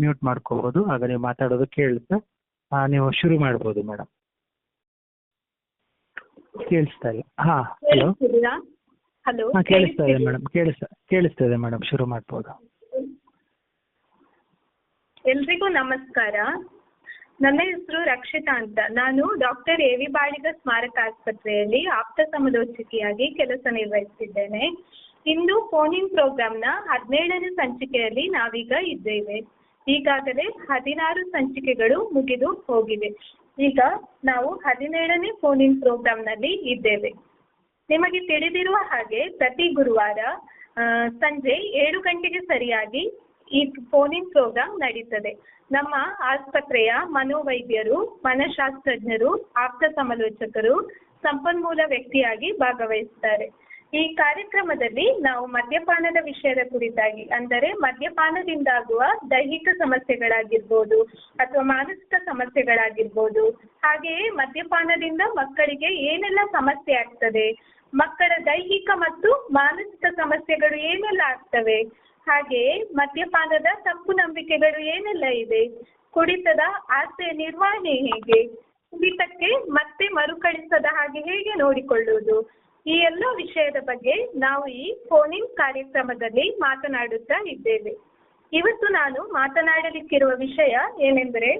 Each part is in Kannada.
ಅನ್ಮ್ಯೂಟ್ ಮಾಡ್ಕೋಬಹುದು, ಆಗ ನೀವು ಮಾತಾಡೋದು ಕೇಳುತ್ತೆ. ನೀವು ಶುರು ಮಾಡ್ಬೋದು ಮೇಡಮ್. ಕೇಳಿಸ್ತಾ ಇಲ್ಲ. ಹಲೋ. ಹಲೋ, ಕೇಳಿಸ್ತಾ ಇದೆ ಮೇಡಮ್, ಕೇಳಿಸ್ತಾ ಇದೆ ಮೇಡಮ್, ಶುರು ಮಾಡ್ಬೋದು. ಎಲ್ರಿಗೂ ನಮಸ್ಕಾರ. ನನ್ನ ಹೆಸರು ರಕ್ಷಿತಾ ಅಂತ. ನಾನು ಡಾಕ್ಟರ್ ಎ ವಿ ಬಾಳಿಗ ಸ್ಮಾರಕ ಆಸ್ಪತ್ರೆಯಲ್ಲಿ ಆಪ್ತ ಸಮಾಲೋಚಕಿಯಾಗಿ ಕೆಲಸ ನಿರ್ವಹಿಸುತ್ತಿದ್ದೇನೆ. ಇಂದು ಫೋನ್ ಇನ್ ಪ್ರೋಗ್ರಾಂನ 17ನೇ ಸಂಚಿಕೆಯಲ್ಲಿ ನಾವೀಗ ಇದ್ದೇವೆ. ಈಗಾಗಲೇ 16 ಸಂಚಿಕೆಗಳು ಮುಗಿದು ಹೋಗಿವೆ. ಈಗ ನಾವು 17ನೇ ಫೋನ್ ಇನ್ ಪ್ರೋಗ್ರಾಂನಲ್ಲಿ ಇದ್ದೇವೆ. ನಿಮಗೆ ತಿಳಿದಿರುವ ಹಾಗೆ ಪ್ರತಿ ಗುರುವಾರ ಸಂಜೆ 7 ಗಂಟೆಗೆ ಸರಿಯಾಗಿ ಈ ಫೋನ್ ಇನ್ ಪ್ರೋಗ್ರಾಂ ನಡೀತದೆ. ನಮ್ಮ ಆಸ್ಪತ್ರೆಯ ಮನೋವೈದ್ಯರು, ಮನಃಶಾಸ್ತ್ರಜ್ಞರು, ಆಪ್ತ ಸಮಾಲೋಚಕರು ಸಂಪನ್ಮೂಲ ವ್ಯಕ್ತಿಯಾಗಿ ಭಾಗವಹಿಸುತ್ತಾರೆ. ಈ ಕಾರ್ಯಕ್ರಮದಲ್ಲಿ ನಾವು ಮದ್ಯಪಾನದ ವಿಷಯದ ಕುರಿತಾಗಿ, ಅಂದರೆ ಮದ್ಯಪಾನದಿಂದಾಗುವ ದೈಹಿಕ ಸಮಸ್ಯೆಗಳಾಗಿರ್ಬೋದು ಅಥವಾ ಮಾನಸಿಕ ಸಮಸ್ಯೆಗಳಾಗಿರ್ಬೋದು, ಹಾಗೆಯೇ ಮದ್ಯಪಾನದಿಂದ ಮಕ್ಕಳಿಗೆ ಏನೆಲ್ಲ ಸಮಸ್ಯೆ ಆಗ್ತದೆ, ಮಕ್ಕಳ ದೈಹಿಕ ಮತ್ತು ಮಾನಸಿಕ ಸಮಸ್ಯೆಗಳು ಏನೆಲ್ಲ ಆಗ್ತವೆ, ಹಾಗೆಯೇ ಮದ್ಯಪಾನದ ತಪ್ಪು ನಂಬಿಕೆಗಳು ಏನೆಲ್ಲ ಇದೆ, ಕುಡಿತದ ಆಸೆಯ ನಿರ್ವಹಣೆ ಹೇಗೆ, ಕುಡಿತಕ್ಕೆ ಮತ್ತೆ ಮರುಕಳಿಸದ ಹಾಗೆ ಹೇಗೆ ನೋಡಿಕೊಳ್ಳುವುದು, ಈ ಎಲ್ಲ ವಿಷಯದ ಬಗ್ಗೆ ನಾವು ಈ ಫೋನ್ ಇನ್ ಕಾರ್ಯಕ್ರಮದಲ್ಲಿ ಮಾತನಾಡುತ್ತಾ ಇದ್ದೇವೆ. ಇವತ್ತು ನಾನು ಮಾತನಾಡಲಿಕ್ಕಿರುವ ವಿಷಯ ಏನೆಂದರೆ,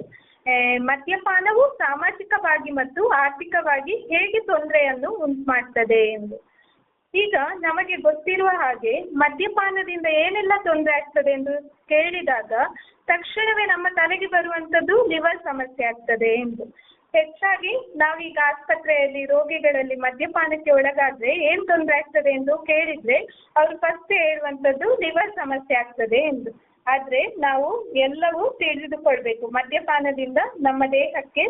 ಮದ್ಯಪಾನವು ಸಾಮಾಜಿಕವಾಗಿ ಮತ್ತು ಆರ್ಥಿಕವಾಗಿ ಹೇಗೆ ತೊಂದರೆಯನ್ನು ಉಂಟು ಮಾಡ್ತದೆ ಎಂದು. ಈಗ ನಮಗೆ ಗೊತ್ತಿರುವ ಹಾಗೆ ಮದ್ಯಪಾನದಿಂದ ಏನೆಲ್ಲ ತೊಂದರೆ ಆಗ್ತದೆ ಎಂದು ಕೇಳಿದಾಗ ತಕ್ಷಣವೇ ನಮ್ಮ ತಲೆಗೆ ಬರುವಂಥದ್ದು ಲಿವರ್ ಸಮಸ್ಯೆ ಆಗ್ತದೆ ಎಂದು. ಹೆಚ್ಚಾಗಿ ನಾವೀಗ ಆಸ್ಪತ್ರೆಯಲ್ಲಿ ರೋಗಿಗಳಲ್ಲಿ ಮದ್ಯಪಾನಕ್ಕೆ ಒಳಗಾದ್ರೆ ಏನ್ ತೊಂದರೆ ಆಗ್ತದೆ ಎಂದು ಕೇಳಿದ್ರೆ ಅವ್ರು ಫಸ್ಟ್ ಹೇಳುವಂಥದ್ದು ಲಿವರ್ ಸಮಸ್ಯೆ ಆಗ್ತದೆ ಎಂದು. ಆದ್ರೆ ನಾವು ಎಲ್ಲವೂ ತಿಳಿದುಕೊಳ್ಬೇಕು, ಮದ್ಯಪಾನದಿಂದ ನಮ್ಮ ದೇಹಕ್ಕೆ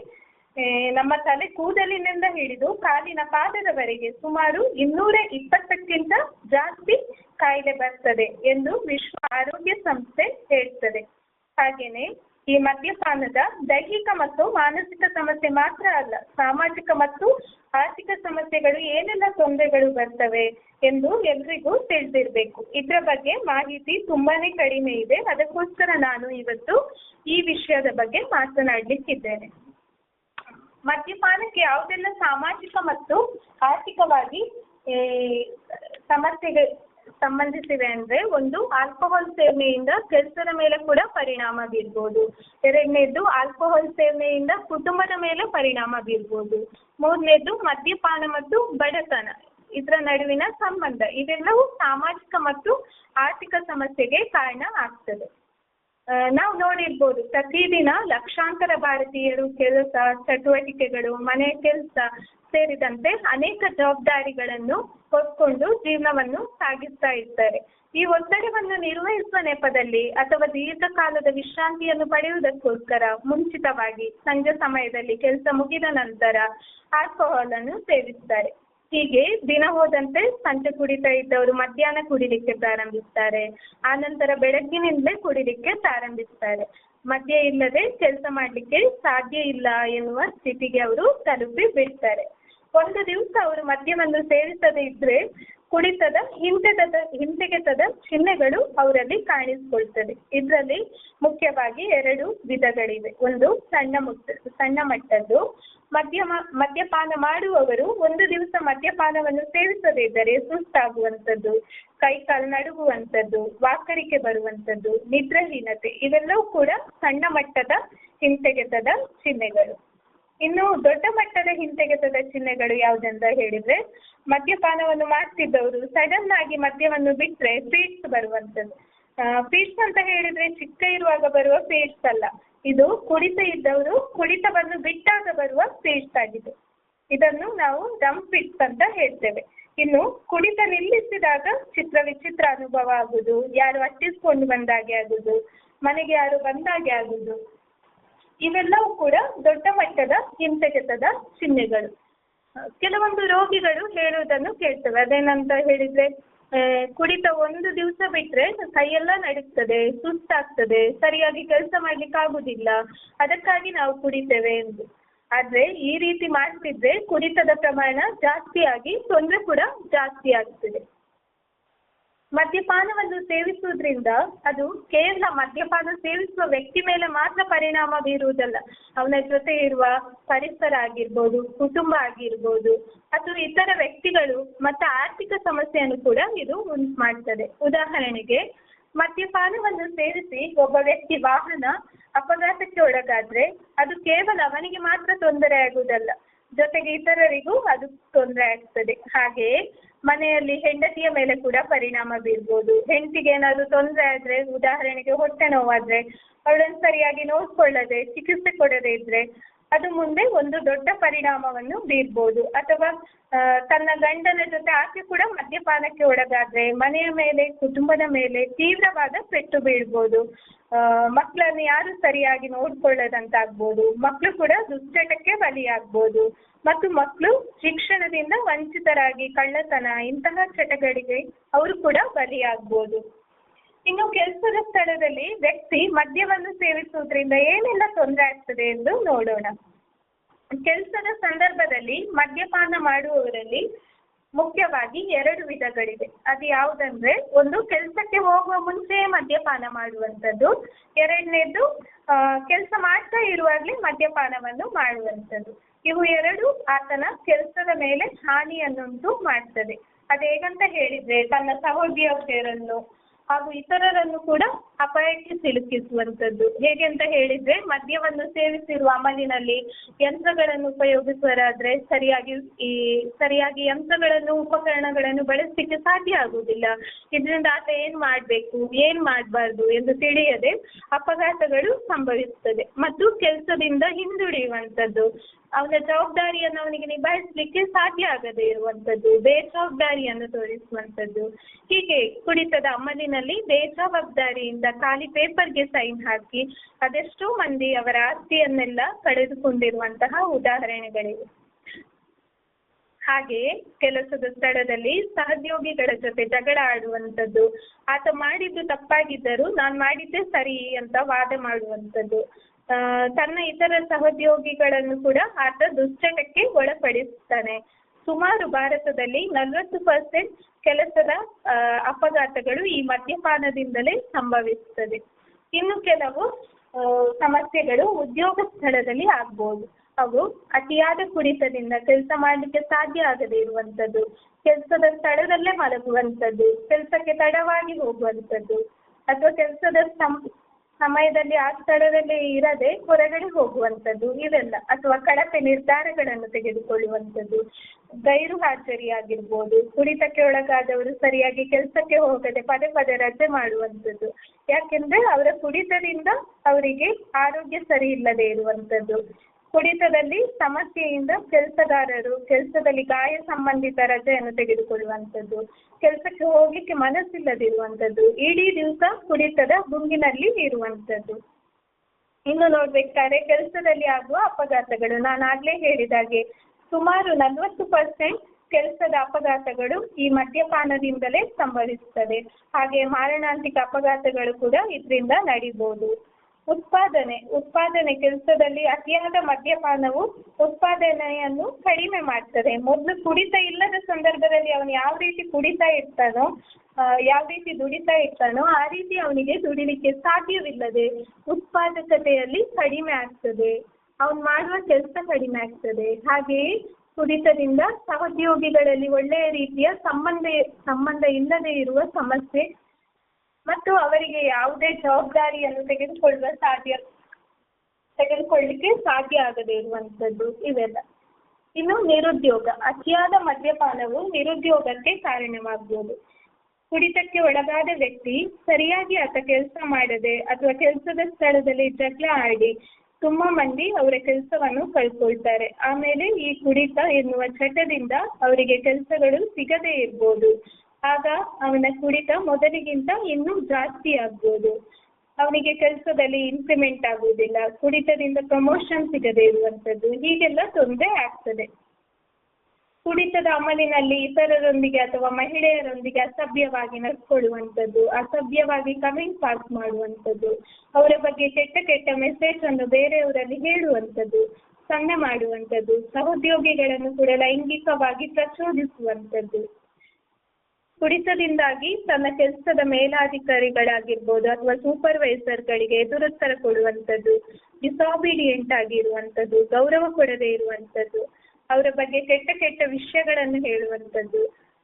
ನಮ್ಮ ತಲೆ ಕೂದಲಿನಿಂದ ಹಿಡಿದು ಕಾಲಿನ ಪಾದದವರೆಗೆ ಸುಮಾರು 220ಕ್ಕಿಂತ ಜಾಸ್ತಿ ಕಾಯಿಲೆ ಬರ್ತದೆ ಎಂದು ವಿಶ್ವ ಆರೋಗ್ಯ ಸಂಸ್ಥೆ ಹೇಳ್ತದೆ. ಹಾಗೇನೆ ಈ ಮದ್ಯಪಾನದ ದೈಹಿಕ ಮತ್ತು ಮಾನಸಿಕ ಸಮಸ್ಯೆ ಮಾತ್ರ ಅಲ್ಲ, ಸಾಮಾಜಿಕ ಮತ್ತು ಆರ್ಥಿಕ ಸಮಸ್ಯೆಗಳು ಏನೆಲ್ಲ ತೊಂದರೆಗಳು ಬರ್ತವೆ ಎಂದು ಎಲ್ರಿಗೂ ತಿಳಿದಿರ್ಬೇಕು. ಇದರ ಬಗ್ಗೆ ಮಾಹಿತಿ ತುಂಬಾನೇ ಕಡಿಮೆ ಇದೆ. ಅದಕ್ಕೋಸ್ಕರ ನಾನು ಇವತ್ತು ಈ ವಿಷಯದ ಬಗ್ಗೆ ಮಾತನಾಡಲಿಕ್ಕಿದ್ದೇನೆ. ಮದ್ಯಪಾನಕ್ಕೆ ಯಾವುದೆಲ್ಲ ಸಾಮಾಜಿಕ ಮತ್ತು ಆರ್ಥಿಕವಾಗಿ ಸಮಸ್ಯೆಗಳು ಸಂಬಂಧಿಸಿವೆ ಅಂದ್ರೆ, ಒಂದು ಆಲ್ಕೋಹಾಲ್ ಸೇವನೆಯಿಂದ ಕೆಲಸದ ಮೇಲೆ ಕೂಡ ಪರಿಣಾಮ ಬೀರ್ಬೋದು. ಎರಡನೇದ್ದು ಆಲ್ಕೋಹಾಲ್ ಸೇವನೆಯಿಂದ ಕುಟುಂಬದ ಮೇಲೆ ಪರಿಣಾಮ ಬೀರ್ಬೋದು. ಮೂರನೇದ್ದು ಮದ್ಯಪಾನ ಮತ್ತು ಬಡತನ, ಇದರ ನಡುವಿನ ಸಂಬಂಧ, ಇವೆಲ್ಲವೂ ಸಾಮಾಜಿಕ ಮತ್ತು ಆರ್ಥಿಕ ಸಮಸ್ಯೆಗೆ ಕಾರಣ ಆಗ್ತದೆ. ನಾವು ನೋಡಿರ್ಬೋದು, ಪ್ರತಿದಿನ ಲಕ್ಷಾಂತರ ಭಾರತೀಯರು ಕೆಲಸ, ಚಟುವಟಿಕೆಗಳು, ಮನೆ ಕೆಲಸ ಸೇರಿದಂತೆ ಅನೇಕ ಜವಾಬ್ದಾರಿಗಳನ್ನು ಹೊತ್ಕೊಂಡು ಜೀವನವನ್ನು ಸಾಗಿಸ್ತಾ ಇರ್ತಾರೆ. ಈ ಒತ್ತಡವನ್ನು ನಿರ್ವಹಿಸುವ ನೆಪದಲ್ಲಿ ಅಥವಾ ದೀರ್ಘಕಾಲದ ವಿಶ್ರಾಂತಿಯನ್ನು ಪಡೆಯುವುದಕ್ಕೋಸ್ಕರ ಮುಂಚಿತವಾಗಿ ಸಂಜೆ ಸಮಯದಲ್ಲಿ ಕೆಲಸ ಮುಗಿದ ನಂತರ ಆಲ್ಕೋಹಾಲ್ ಅನ್ನು ಸೇವಿಸ್ತಾರೆ. ಹೀಗೆ ದಿನ ಹೋದಂತೆ ಸಂಜೆ ಕುಡಿತಾ ಇದ್ದವರು ಮಧ್ಯಾಹ್ನ ಕುಡಿಲಿಕ್ಕೆ ಪ್ರಾರಂಭಿಸ್ತಾರೆ. ಆನಂತರ ಬೆಳಗ್ಗಿನಿಂದಲೇ ಕುಡಿಲಿಕ್ಕೆ ಪ್ರಾರಂಭಿಸ್ತಾರೆ. ಮದ್ಯ ಇಲ್ಲದೆ ಕೆಲಸ ಮಾಡ್ಲಿಕ್ಕೆ ಸಾಧ್ಯ ಇಲ್ಲ ಎನ್ನುವ ಸ್ಥಿತಿಗೆ ಅವರು ತಲುಪಿ ಬಿಡ್ತಾರೆ. ಒಂದು ದಿವಸ ಅವರು ಮದ್ಯವನ್ನು ಸೇವಿಸದೇ ಇದ್ರೆ ಕುಡಿತದ ಹಿಂತೆಗೆತದ ಚಿಹ್ನೆಗಳು ಅವರಲ್ಲಿ ಕಾಣಿಸ್ಕೊಳ್ತದೆ. ಇದರಲ್ಲಿ ಮುಖ್ಯವಾಗಿ 2 ವಿಧಗಳಿವೆ. ಒಂದು ಸಣ್ಣ ಮಟ್ಟದ್ದು, ಮದ್ಯಪಾನ ಮಾಡುವವರು ಒಂದು ದಿವಸ ಮದ್ಯಪಾನವನ್ನು ಸೇವಿಸದೇ ಇದ್ದರೆ ಸುಸ್ತಾಗುವಂಥದ್ದು, ಕೈಕಾಲು ನಡುಗುವಂಥದ್ದು, ವಾಕರಿಕೆ ಬರುವಂಥದ್ದು, ನಿದ್ರಾಹೀನತೆ, ಇವೆಲ್ಲವೂ ಕೂಡ ಸಣ್ಣ ಮಟ್ಟದ ಹಿಂತೆಗೆತದ ಚಿಹ್ನೆಗಳು. ಇನ್ನು ದೊಡ್ಡ ಮಟ್ಟದ ಹಿಂತೆಗೆತದ ಚಿಹ್ನೆಗಳು ಯಾವುದಂತ ಹೇಳಿದ್ರೆ, ಮದ್ಯಪಾನವನ್ನು ಮಾಡ್ತಿದ್ದವರು ಸಡನ್ ಆಗಿ ಮದ್ಯವನ್ನು ಬಿಟ್ರೆ ಫೀಟ್ಸ್ ಬರುವಂಥದ್ದು. ಫೀಟ್ಸ್ ಅಂತ ಹೇಳಿದ್ರೆ ಚಿಕ್ಕ ಇರುವಾಗ ಬರುವ ಫೀಟ್ಸ್ ಅಲ್ಲ, ಇದು ಕುಡಿತ ಇದ್ದವರು ಕುಡಿತವನ್ನು ಬಿಟ್ಟಾಗ ಬರುವ ಫೀಟ್ಸ್ ಆಗಿದೆ. ಇದನ್ನು ನಾವು ರಮ್ ಫಿಟ್ಸ್ ಅಂತ ಹೇಳ್ತೇವೆ. ಇನ್ನು ಕುಡಿತ ನಿಲ್ಲಿಸಿದಾಗ ವಿಚಿತ್ರ ಅನುಭವ ಆಗುದು, ಯಾರು ಅಟ್ಟಿಸ್ಕೊಂಡು ಬಂದಾಗೆ ಆಗುದು, ಮನೆಗೆ ಯಾರು ಬಂದಾಗೆ ಆಗುದು, ಇವೆಲ್ಲವೂ ಕೂಡ ದೊಡ್ಡ ಮಟ್ಟದ ಹಿಂತೆಗೆತದ ಚಿಹ್ನೆಗಳು. ಕೆಲವೊಂದು ರೋಗಿಗಳು ಹೇಳುವುದನ್ನು ಕೇಳ್ತೇವೆ. ಅದೇನಂತ ಹೇಳಿದ್ರೆ, ಕುಡಿತ ಒಂದು ದಿವಸ ಬಿಟ್ರೆ ಕೈಯೆಲ್ಲ ನಡುಗ್ತದೆ, ಸುಸ್ತಾಗ್ತದೆ, ಸರಿಯಾಗಿ ಕೆಲಸ ಮಾಡ್ಲಿಕ್ಕೆ ಆಗುದಿಲ್ಲ, ಅದಕ್ಕಾಗಿ ನಾವು ಕುಡಿತೇವೆ ಎಂದು. ಆದ್ರೆ ಈ ರೀತಿ ಮಾಡ್ತಿದ್ರೆ ಕುಡಿತದ ಪ್ರಮಾಣ ಜಾಸ್ತಿಯಾಗಿ ತೊಂದರೆ ಕೂಡ ಜಾಸ್ತಿ ಆಗ್ತದೆ. ಮದ್ಯಪಾನವನ್ನು ಸೇವಿಸುವುದರಿಂದ ಅದು ಕೇವಲ ಮದ್ಯಪಾನ ಸೇವಿಸುವ ವ್ಯಕ್ತಿ ಮೇಲೆ ಮಾತ್ರ ಪರಿಣಾಮ ಬೀರುವುದಲ್ಲ, ಅವನ ಜೊತೆ ಇರುವ ಪರಿಸರ ಆಗಿರ್ಬೋದು, ಕುಟುಂಬ ಆಗಿರ್ಬೋದು, ಅಥವಾ ಇತರ ವ್ಯಕ್ತಿಗಳು ಮತ್ತು ಆರ್ಥಿಕ ಸಮಸ್ಯೆಯನ್ನು ಕೂಡ ಇದು ಉಂಟು ಮಾಡ್ತದೆ. ಉದಾಹರಣೆಗೆ, ಮದ್ಯಪಾನವನ್ನು ಸೇವಿಸಿ ಒಬ್ಬ ವ್ಯಕ್ತಿ ವಾಹನ ಅಪಘಾತಕ್ಕೆ ಒಳಗಾದ್ರೆ ಅದು ಕೇವಲ ಅವನಿಗೆ ಮಾತ್ರ ತೊಂದರೆ ಆಗುವುದಲ್ಲ, ಜೊತೆಗೆ ಇತರರಿಗೂ ಅದು ತೊಂದರೆ ಆಗ್ತದೆ. ಹಾಗೆಯೇ ಮನೆಯಲ್ಲಿ ಹೆಂಡತಿಯ ಮೇಲೆ ಕೂಡ ಪರಿಣಾಮ ಬೀರ್ಬೋದು. ಹೆಂಡತಿಗೆ ಏನಾದ್ರು ತೊಂದರೆ ಆದ್ರೆ, ಉದಾಹರಣೆಗೆ ಹೊಟ್ಟೆ ನೋವಾದ್ರೆ, ಅವಳನ್ನು ಸರಿಯಾಗಿ ನೋಡ್ಕೊಳ್ಳದೆ ಚಿಕಿತ್ಸೆ ಕೊಡದೇ ಇದ್ರೆ ಅದು ಮುಂದೆ ಒಂದು ದೊಡ್ಡ ಪರಿಣಾಮವನ್ನು ಬೀರ್ಬೋದು. ಅಥವಾ ತನ್ನ ಗಂಡನ ಜೊತೆ ಆಕೆ ಕೂಡ ಮದ್ಯಪಾನಕ್ಕೆ ಒಳಗಾದ್ರೆ ಮನೆಯ ಮೇಲೆ, ಕುಟುಂಬದ ಮೇಲೆ ತೀವ್ರವಾದ ಪೆಟ್ಟು ಬೀಳ್ಬೋದು. ಮಕ್ಕಳನ್ನು ಯಾರು ಸರಿಯಾಗಿ ನೋಡ್ಕೊಳ್ಳದಂತಾಗ್ಬೋದು, ಮಕ್ಕಳು ಕೂಡ ದುಶ್ಚಟಕ್ಕೆ ಬಲಿಯಾಗ್ಬೋದು, ಮತ್ತು ಮಕ್ಕಳು ಶಿಕ್ಷಣದಿಂದ ವಂಚಿತರಾಗಿ ಕಳ್ಳತನ ಇಂತಹ ಚಟಗಳಿಗೆ ಅವರು ಕೂಡ ಬಲಿಯಾಗ್ಬೋದು. ಇನ್ನು ಕೆಲಸದ ಸ್ಥಳದಲ್ಲಿ ವ್ಯಕ್ತಿ ಮದ್ಯವನ್ನು ಸೇವಿಸುವುದರಿಂದ ಏನೆಲ್ಲ ತೊಂದರೆ ಆಗ್ತದೆ ಎಂದು ನೋಡೋಣ. ಕೆಲಸದ ಸಂದರ್ಭದಲ್ಲಿ ಮದ್ಯಪಾನ ಮಾಡುವವರಲ್ಲಿ ಮುಖ್ಯವಾಗಿ 2 ವಿಧಗಳಿವೆ. ಅದು ಯಾವುದಂದ್ರೆ, ಒಂದು ಕೆಲಸಕ್ಕೆ ಹೋಗುವ ಮುಂಚೆಯೇ ಮದ್ಯಪಾನ ಮಾಡುವಂಥದ್ದು, ಎರಡನೇದು ಕೆಲಸ ಮಾಡ್ತಾ ಇರುವಾಗಲೇ ಮದ್ಯಪಾನವನ್ನು ಮಾಡುವಂಥದ್ದು. ಇವು 2 ಆತನ ಕೆಲಸದ ಮೇಲೆ ಹಾನಿಯನ್ನುಂಟು ಮಾಡ್ತದೆ. ಅದು ಹೇಗಂತ ಹೇಳಿದ್ರೆ, ತನ್ನ ಸಹೋದ್ಯೋಗಿಯರನ್ನು ಹಾಗೂ ಇತರರನ್ನು ಕೂಡ ಅಪಾಯಕ್ಕೆ ಸಿಲುಕಿಸುವಂಥದ್ದು. ಹೇಗೆ ಅಂತ ಹೇಳಿದ್ರೆ, ಮದ್ಯವನ್ನು ಸೇವಿಸಿರುವ ಅಮಲಿನಲ್ಲಿ ಯಂತ್ರಗಳನ್ನು ಉಪಯೋಗಿಸುವರಾದ್ರೆ ಸರಿಯಾಗಿ ಯಂತ್ರಗಳನ್ನು, ಉಪಕರಣಗಳನ್ನು ಬಳಸಲಿಕ್ಕೆ ಸಾಧ್ಯ ಆಗುವುದಿಲ್ಲ. ಇದರಿಂದ ಆತ ಏನ್ ಮಾಡ್ಬೇಕು, ಏನ್ ಮಾಡಬಾರ್ದು ಎಂದು ತಿಳಿಯದೆ ಅಪಘಾತಗಳು ಸಂಭವಿಸುತ್ತದೆ. ಮತ್ತು ಕೆಲಸದಿಂದ ಹಿಂದುಳಿಯುವಂಥದ್ದು, ಅವನ ಜವಾಬ್ದಾರಿಯನ್ನು ಅವನಿಗೆ ನಿಭಾಯಿಸಲಿಕ್ಕೆ ಸಾಧ್ಯ ಆಗದೆ ಇರುವಂಥದ್ದು, ಬೇಜವಾಬ್ದಾರಿಯನ್ನು ತೋರಿಸುವಂಥದ್ದು. ಹೀಗೆ ಕುಡಿತದ ಅಮಲಿನಲ್ಲಿ ಬೇಜವಾಬ್ದಾರಿಯಿಂದ ಖಾಲಿ ಪೇಪರ್ಗೆ ಸೈನ್ ಹಾಕಿ ಅದೆಷ್ಟೋ ಮಂದಿ ಅವರ ಆಸ್ತಿಯನ್ನೆಲ್ಲ ಕಳೆದುಕೊಂಡಿರುವಂತಹ ಉದಾಹರಣೆಗಳಿವೆ. ಹಾಗೆಯೇ ಕೆಲಸದ ಸ್ಥಳದಲ್ಲಿ ಸಹೋದ್ಯೋಗಿಗಳ ಜೊತೆ ಜಗಳ ಆಡುವಂಥದ್ದು, ಆತ ಮಾಡಿದ್ದು ತಪ್ಪಾಗಿದ್ದರೂ ನಾನು ಮಾಡಿದ್ದೆ ಸರಿ ಅಂತ ವಾದ ಮಾಡುವಂಥದ್ದು, ತನ್ನ ಇತರ ಸಹೋದ್ಯೋಗಿಗಳನ್ನು ಕೂಡ ಆತ ದುಶ್ಚಟಕ್ಕೆ ಒಳಪಡಿಸ್ತಾನೆ. ಸುಮಾರು ಭಾರತದಲ್ಲಿ 40% ಕೆಲಸದ ಅಪಘಾತಗಳು ಈ ಮದ್ಯಪಾನದಿಂದಲೇ ಸಂಭವಿಸುತ್ತದೆ. ಇನ್ನು ಕೆಲವು ಸಮಸ್ಯೆಗಳು ಉದ್ಯೋಗ ಸ್ಥಳದಲ್ಲಿ ಆಗ್ಬೋದು. ಅವು ಅತಿಯಾದ ಕುಡಿತದಿಂದ ಕೆಲಸ ಮಾಡಲಿಕ್ಕೆ ಸಾಧ್ಯ ಆಗದೆ ಇರುವಂಥದ್ದು, ಕೆಲಸದ ಸ್ಥಳದಲ್ಲೇ ಮಲಗುವಂಥದ್ದು, ಕೆಲಸಕ್ಕೆ ತಡವಾಗಿ ಹೋಗುವಂಥದ್ದು, ಅಥವಾ ಕೆಲಸದ ಸಮಯದಲ್ಲಿ ಆ ಸ್ಥಳದಲ್ಲಿ ಇರದೆ ಹೊರಗಡೆ ಹೋಗುವಂಥದ್ದು, ಇವೆಲ್ಲ. ಅಥವಾ ಕಳಪೆ ನಿರ್ಧಾರಗಳನ್ನು ತೆಗೆದುಕೊಳ್ಳುವಂಥದ್ದು, ಗೈರು ಹಾಜರಿಯಾಗಿರ್ಬೋದು, ಕುಡಿತಕ್ಕೆ ಒಳಗಾದವರು ಸರಿಯಾಗಿ ಕೆಲಸಕ್ಕೆ ಹೋಗದೆ ಪದೇ ಪದೇ ರಜೆ ಮಾಡುವಂಥದ್ದು. ಯಾಕೆಂದ್ರೆ ಅವರ ಕುಡಿತದಿಂದ ಅವರಿಗೆ ಆರೋಗ್ಯ ಸರಿ ಇಲ್ಲದೆ ಇರುವಂಥದ್ದು. ಕುಡಿತದಲ್ಲಿ ಸಮಸ್ಯೆಯಿಂದ ಕೆಲಸಗಾರರು ಕೆಲಸದಲ್ಲಿ ಗಾಯ ಸಂಬಂಧಿತ ರಜೆಯನ್ನು ತೆಗೆದುಕೊಳ್ಳುವಂಥದ್ದು, ಕೆಲಸಕ್ಕೆ ಹೋಗ್ಲಿಕ್ಕೆ ಮನಸ್ಸಿಲ್ಲದಿರುವಂಥದ್ದು, ಇಡೀ ದಿವಸ ಕುಡಿತದ ಗುಂಗಿನಲ್ಲಿ ಇರುವಂಥದ್ದು. ಇನ್ನು ನೋಡ್ಬೇಕಾದ್ರೆ ಕೆಲಸದಲ್ಲಿ ಆಗುವ ಅಪಘಾತಗಳು, ನಾನು ಆಗ್ಲೇ ಹೇಳಿದಾಗೆ ಸುಮಾರು 40% ಕೆಲಸದ ಅಪಘಾತಗಳು ಈ ಮದ್ಯಪಾನದಿಂದಲೇ ಸಂಭವಿಸುತ್ತದೆ. ಹಾಗೆ ಮಾರಣಾಂತಿಕ ಅಪಘಾತಗಳು ಕೂಡ ಇದರಿಂದ ನಡೀಬಹುದು. ಉತ್ಪಾದನೆ ಕೆಲಸದಲ್ಲಿ ಅತಿಯಾದ ಮದ್ಯಪಾನವು ಉತ್ಪಾದನೆಯನ್ನು ಕಡಿಮೆ ಮಾಡ್ತದೆ. ಮೊದಲು ಕುಡಿತ ಇಲ್ಲದ ಸಂದರ್ಭದಲ್ಲಿ ಅವನು ಯಾವ ರೀತಿ ಕುಡಿತಾ ಇರ್ತಾನೋ, ಯಾವ ರೀತಿ ದುಡಿತಾ ಇರ್ತಾನೋ ಆ ರೀತಿ ಅವನಿಗೆ ದುಡಿಲಿಕ್ಕೆ ಸಾಧ್ಯವಿಲ್ಲದೆ ಉತ್ಪಾದಕತೆಯಲ್ಲಿ ಕಡಿಮೆ ಆಗ್ತದೆ, ಅವನು ಮಾಡುವ ಕೆಲಸ ಕಡಿಮೆ ಆಗ್ತದೆ. ಹಾಗೆಯೇ ಕುಡಿತದಿಂದ ಸಹೋದ್ಯೋಗಿಗಳಲ್ಲಿ ಒಳ್ಳೆಯ ರೀತಿಯ ಸಂಬಂಧ ಇಲ್ಲದೆ ಇರುವ ಸಮಸ್ಯೆ ಮತ್ತು ಅವರಿಗೆ ಯಾವುದೇ ಜವಾಬ್ದಾರಿಯನ್ನು ತೆಗೆದುಕೊಳ್ಳಲಿಕ್ಕೆ ಸಾಧ್ಯ ಆಗದೆ ಇರುವಂಥದ್ದು, ಇವೆಲ್ಲ. ಇನ್ನು ನಿರುದ್ಯೋಗ, ಅತಿಯಾದ ಮದ್ಯಪಾನವು ನಿರುದ್ಯೋಗಕ್ಕೆ ಕಾರಣವಾಗಬಹುದು. ಕುಡಿತಕ್ಕೆ ಒಳಗಾದ ವ್ಯಕ್ತಿ ಸರಿಯಾಗಿ ಆತ ಕೆಲಸ ಮಾಡದೆ ಅಥವಾ ಕೆಲಸದ ಸ್ಥಳದಲ್ಲಿ ಜಗಳ ಆಡಿ ತುಂಬಾ ಮಂದಿ ಅವರ ಕೆಲಸವನ್ನು ಕಳ್ಕೊಳ್ತಾರೆ. ಆಮೇಲೆ ಈ ಕುಡಿತ ಎನ್ನುವ ಚಟದಿಂದ ಅವರಿಗೆ ಕೆಲಸಗಳು ಸಿಗದೇ ಇರ್ಬೋದು. ಆಗ ಅವನ ಕುಡಿತ ಮೊದಲಿಗಿಂತ ಇನ್ನೂ ಜಾಸ್ತಿ ಆಗ್ಬೋದು. ಅವನಿಗೆ ಕೆಲಸದಲ್ಲಿ ಇನ್ಕ್ರಿಮೆಂಟ್ ಆಗುವುದಿಲ್ಲ, ಕುಡಿತದಿಂದ ಪ್ರಮೋಷನ್ ಸಿಗದೇ ಇರುವಂಥದ್ದು, ಹೀಗೆಲ್ಲ ತೊಂದರೆ ಆಗ್ತದೆ. ಕುಡಿತದ ಅಮಲಿನಲ್ಲಿ ಇತರರೊಂದಿಗೆ ಅಥವಾ ಮಹಿಳೆಯರೊಂದಿಗೆ ಅಸಭ್ಯವಾಗಿ ನಡ್ಕೊಳ್ಳುವಂಥದ್ದು, ಅಸಭ್ಯವಾಗಿ ಕಮೆಂಟ್ ಪಾಸ್ ಮಾಡುವಂಥದ್ದು, ಅವರ ಬಗ್ಗೆ ಕೆಟ್ಟ ಮೆಸೇಜ್ ಅನ್ನು ಬೇರೆಯವರಲ್ಲಿ ಹೇಳುವಂಥದ್ದು, ಸನ್ನೆ ಮಾಡುವಂಥದ್ದು, ಸಹೋದ್ಯೋಗಿಗಳನ್ನು ಕೂಡ ಲೈಂಗಿಕವಾಗಿ ಪ್ರಚೋದಿಸುವಂಥದ್ದು, ಕುಡಿತದಿಂದಾಗಿ ತನ್ನ ಕೆಲಸದ ಮೇಲಾಧಿಕಾರಿಗಳಾಗಿರ್ಬೋದು ಅಥವಾ ಸೂಪರ್ವೈಸರ್ಗಳಿಗೆ ಎದುರುತ್ತರ ಕೊಡುವಂಥದ್ದು, ಡಿಸಾಬಿಡಿಯೆಂಟ್ ಆಗಿರುವಂಥದ್ದು, ಗೌರವ ಕೊಡದೇ ಇರುವಂಥದ್ದು, ಅವರ ಬಗ್ಗೆ ಕೆಟ್ಟ ಕೆಟ್ಟ ವಿಷಯಗಳನ್ನು ಹೇಳುವಂಥದ್ದು,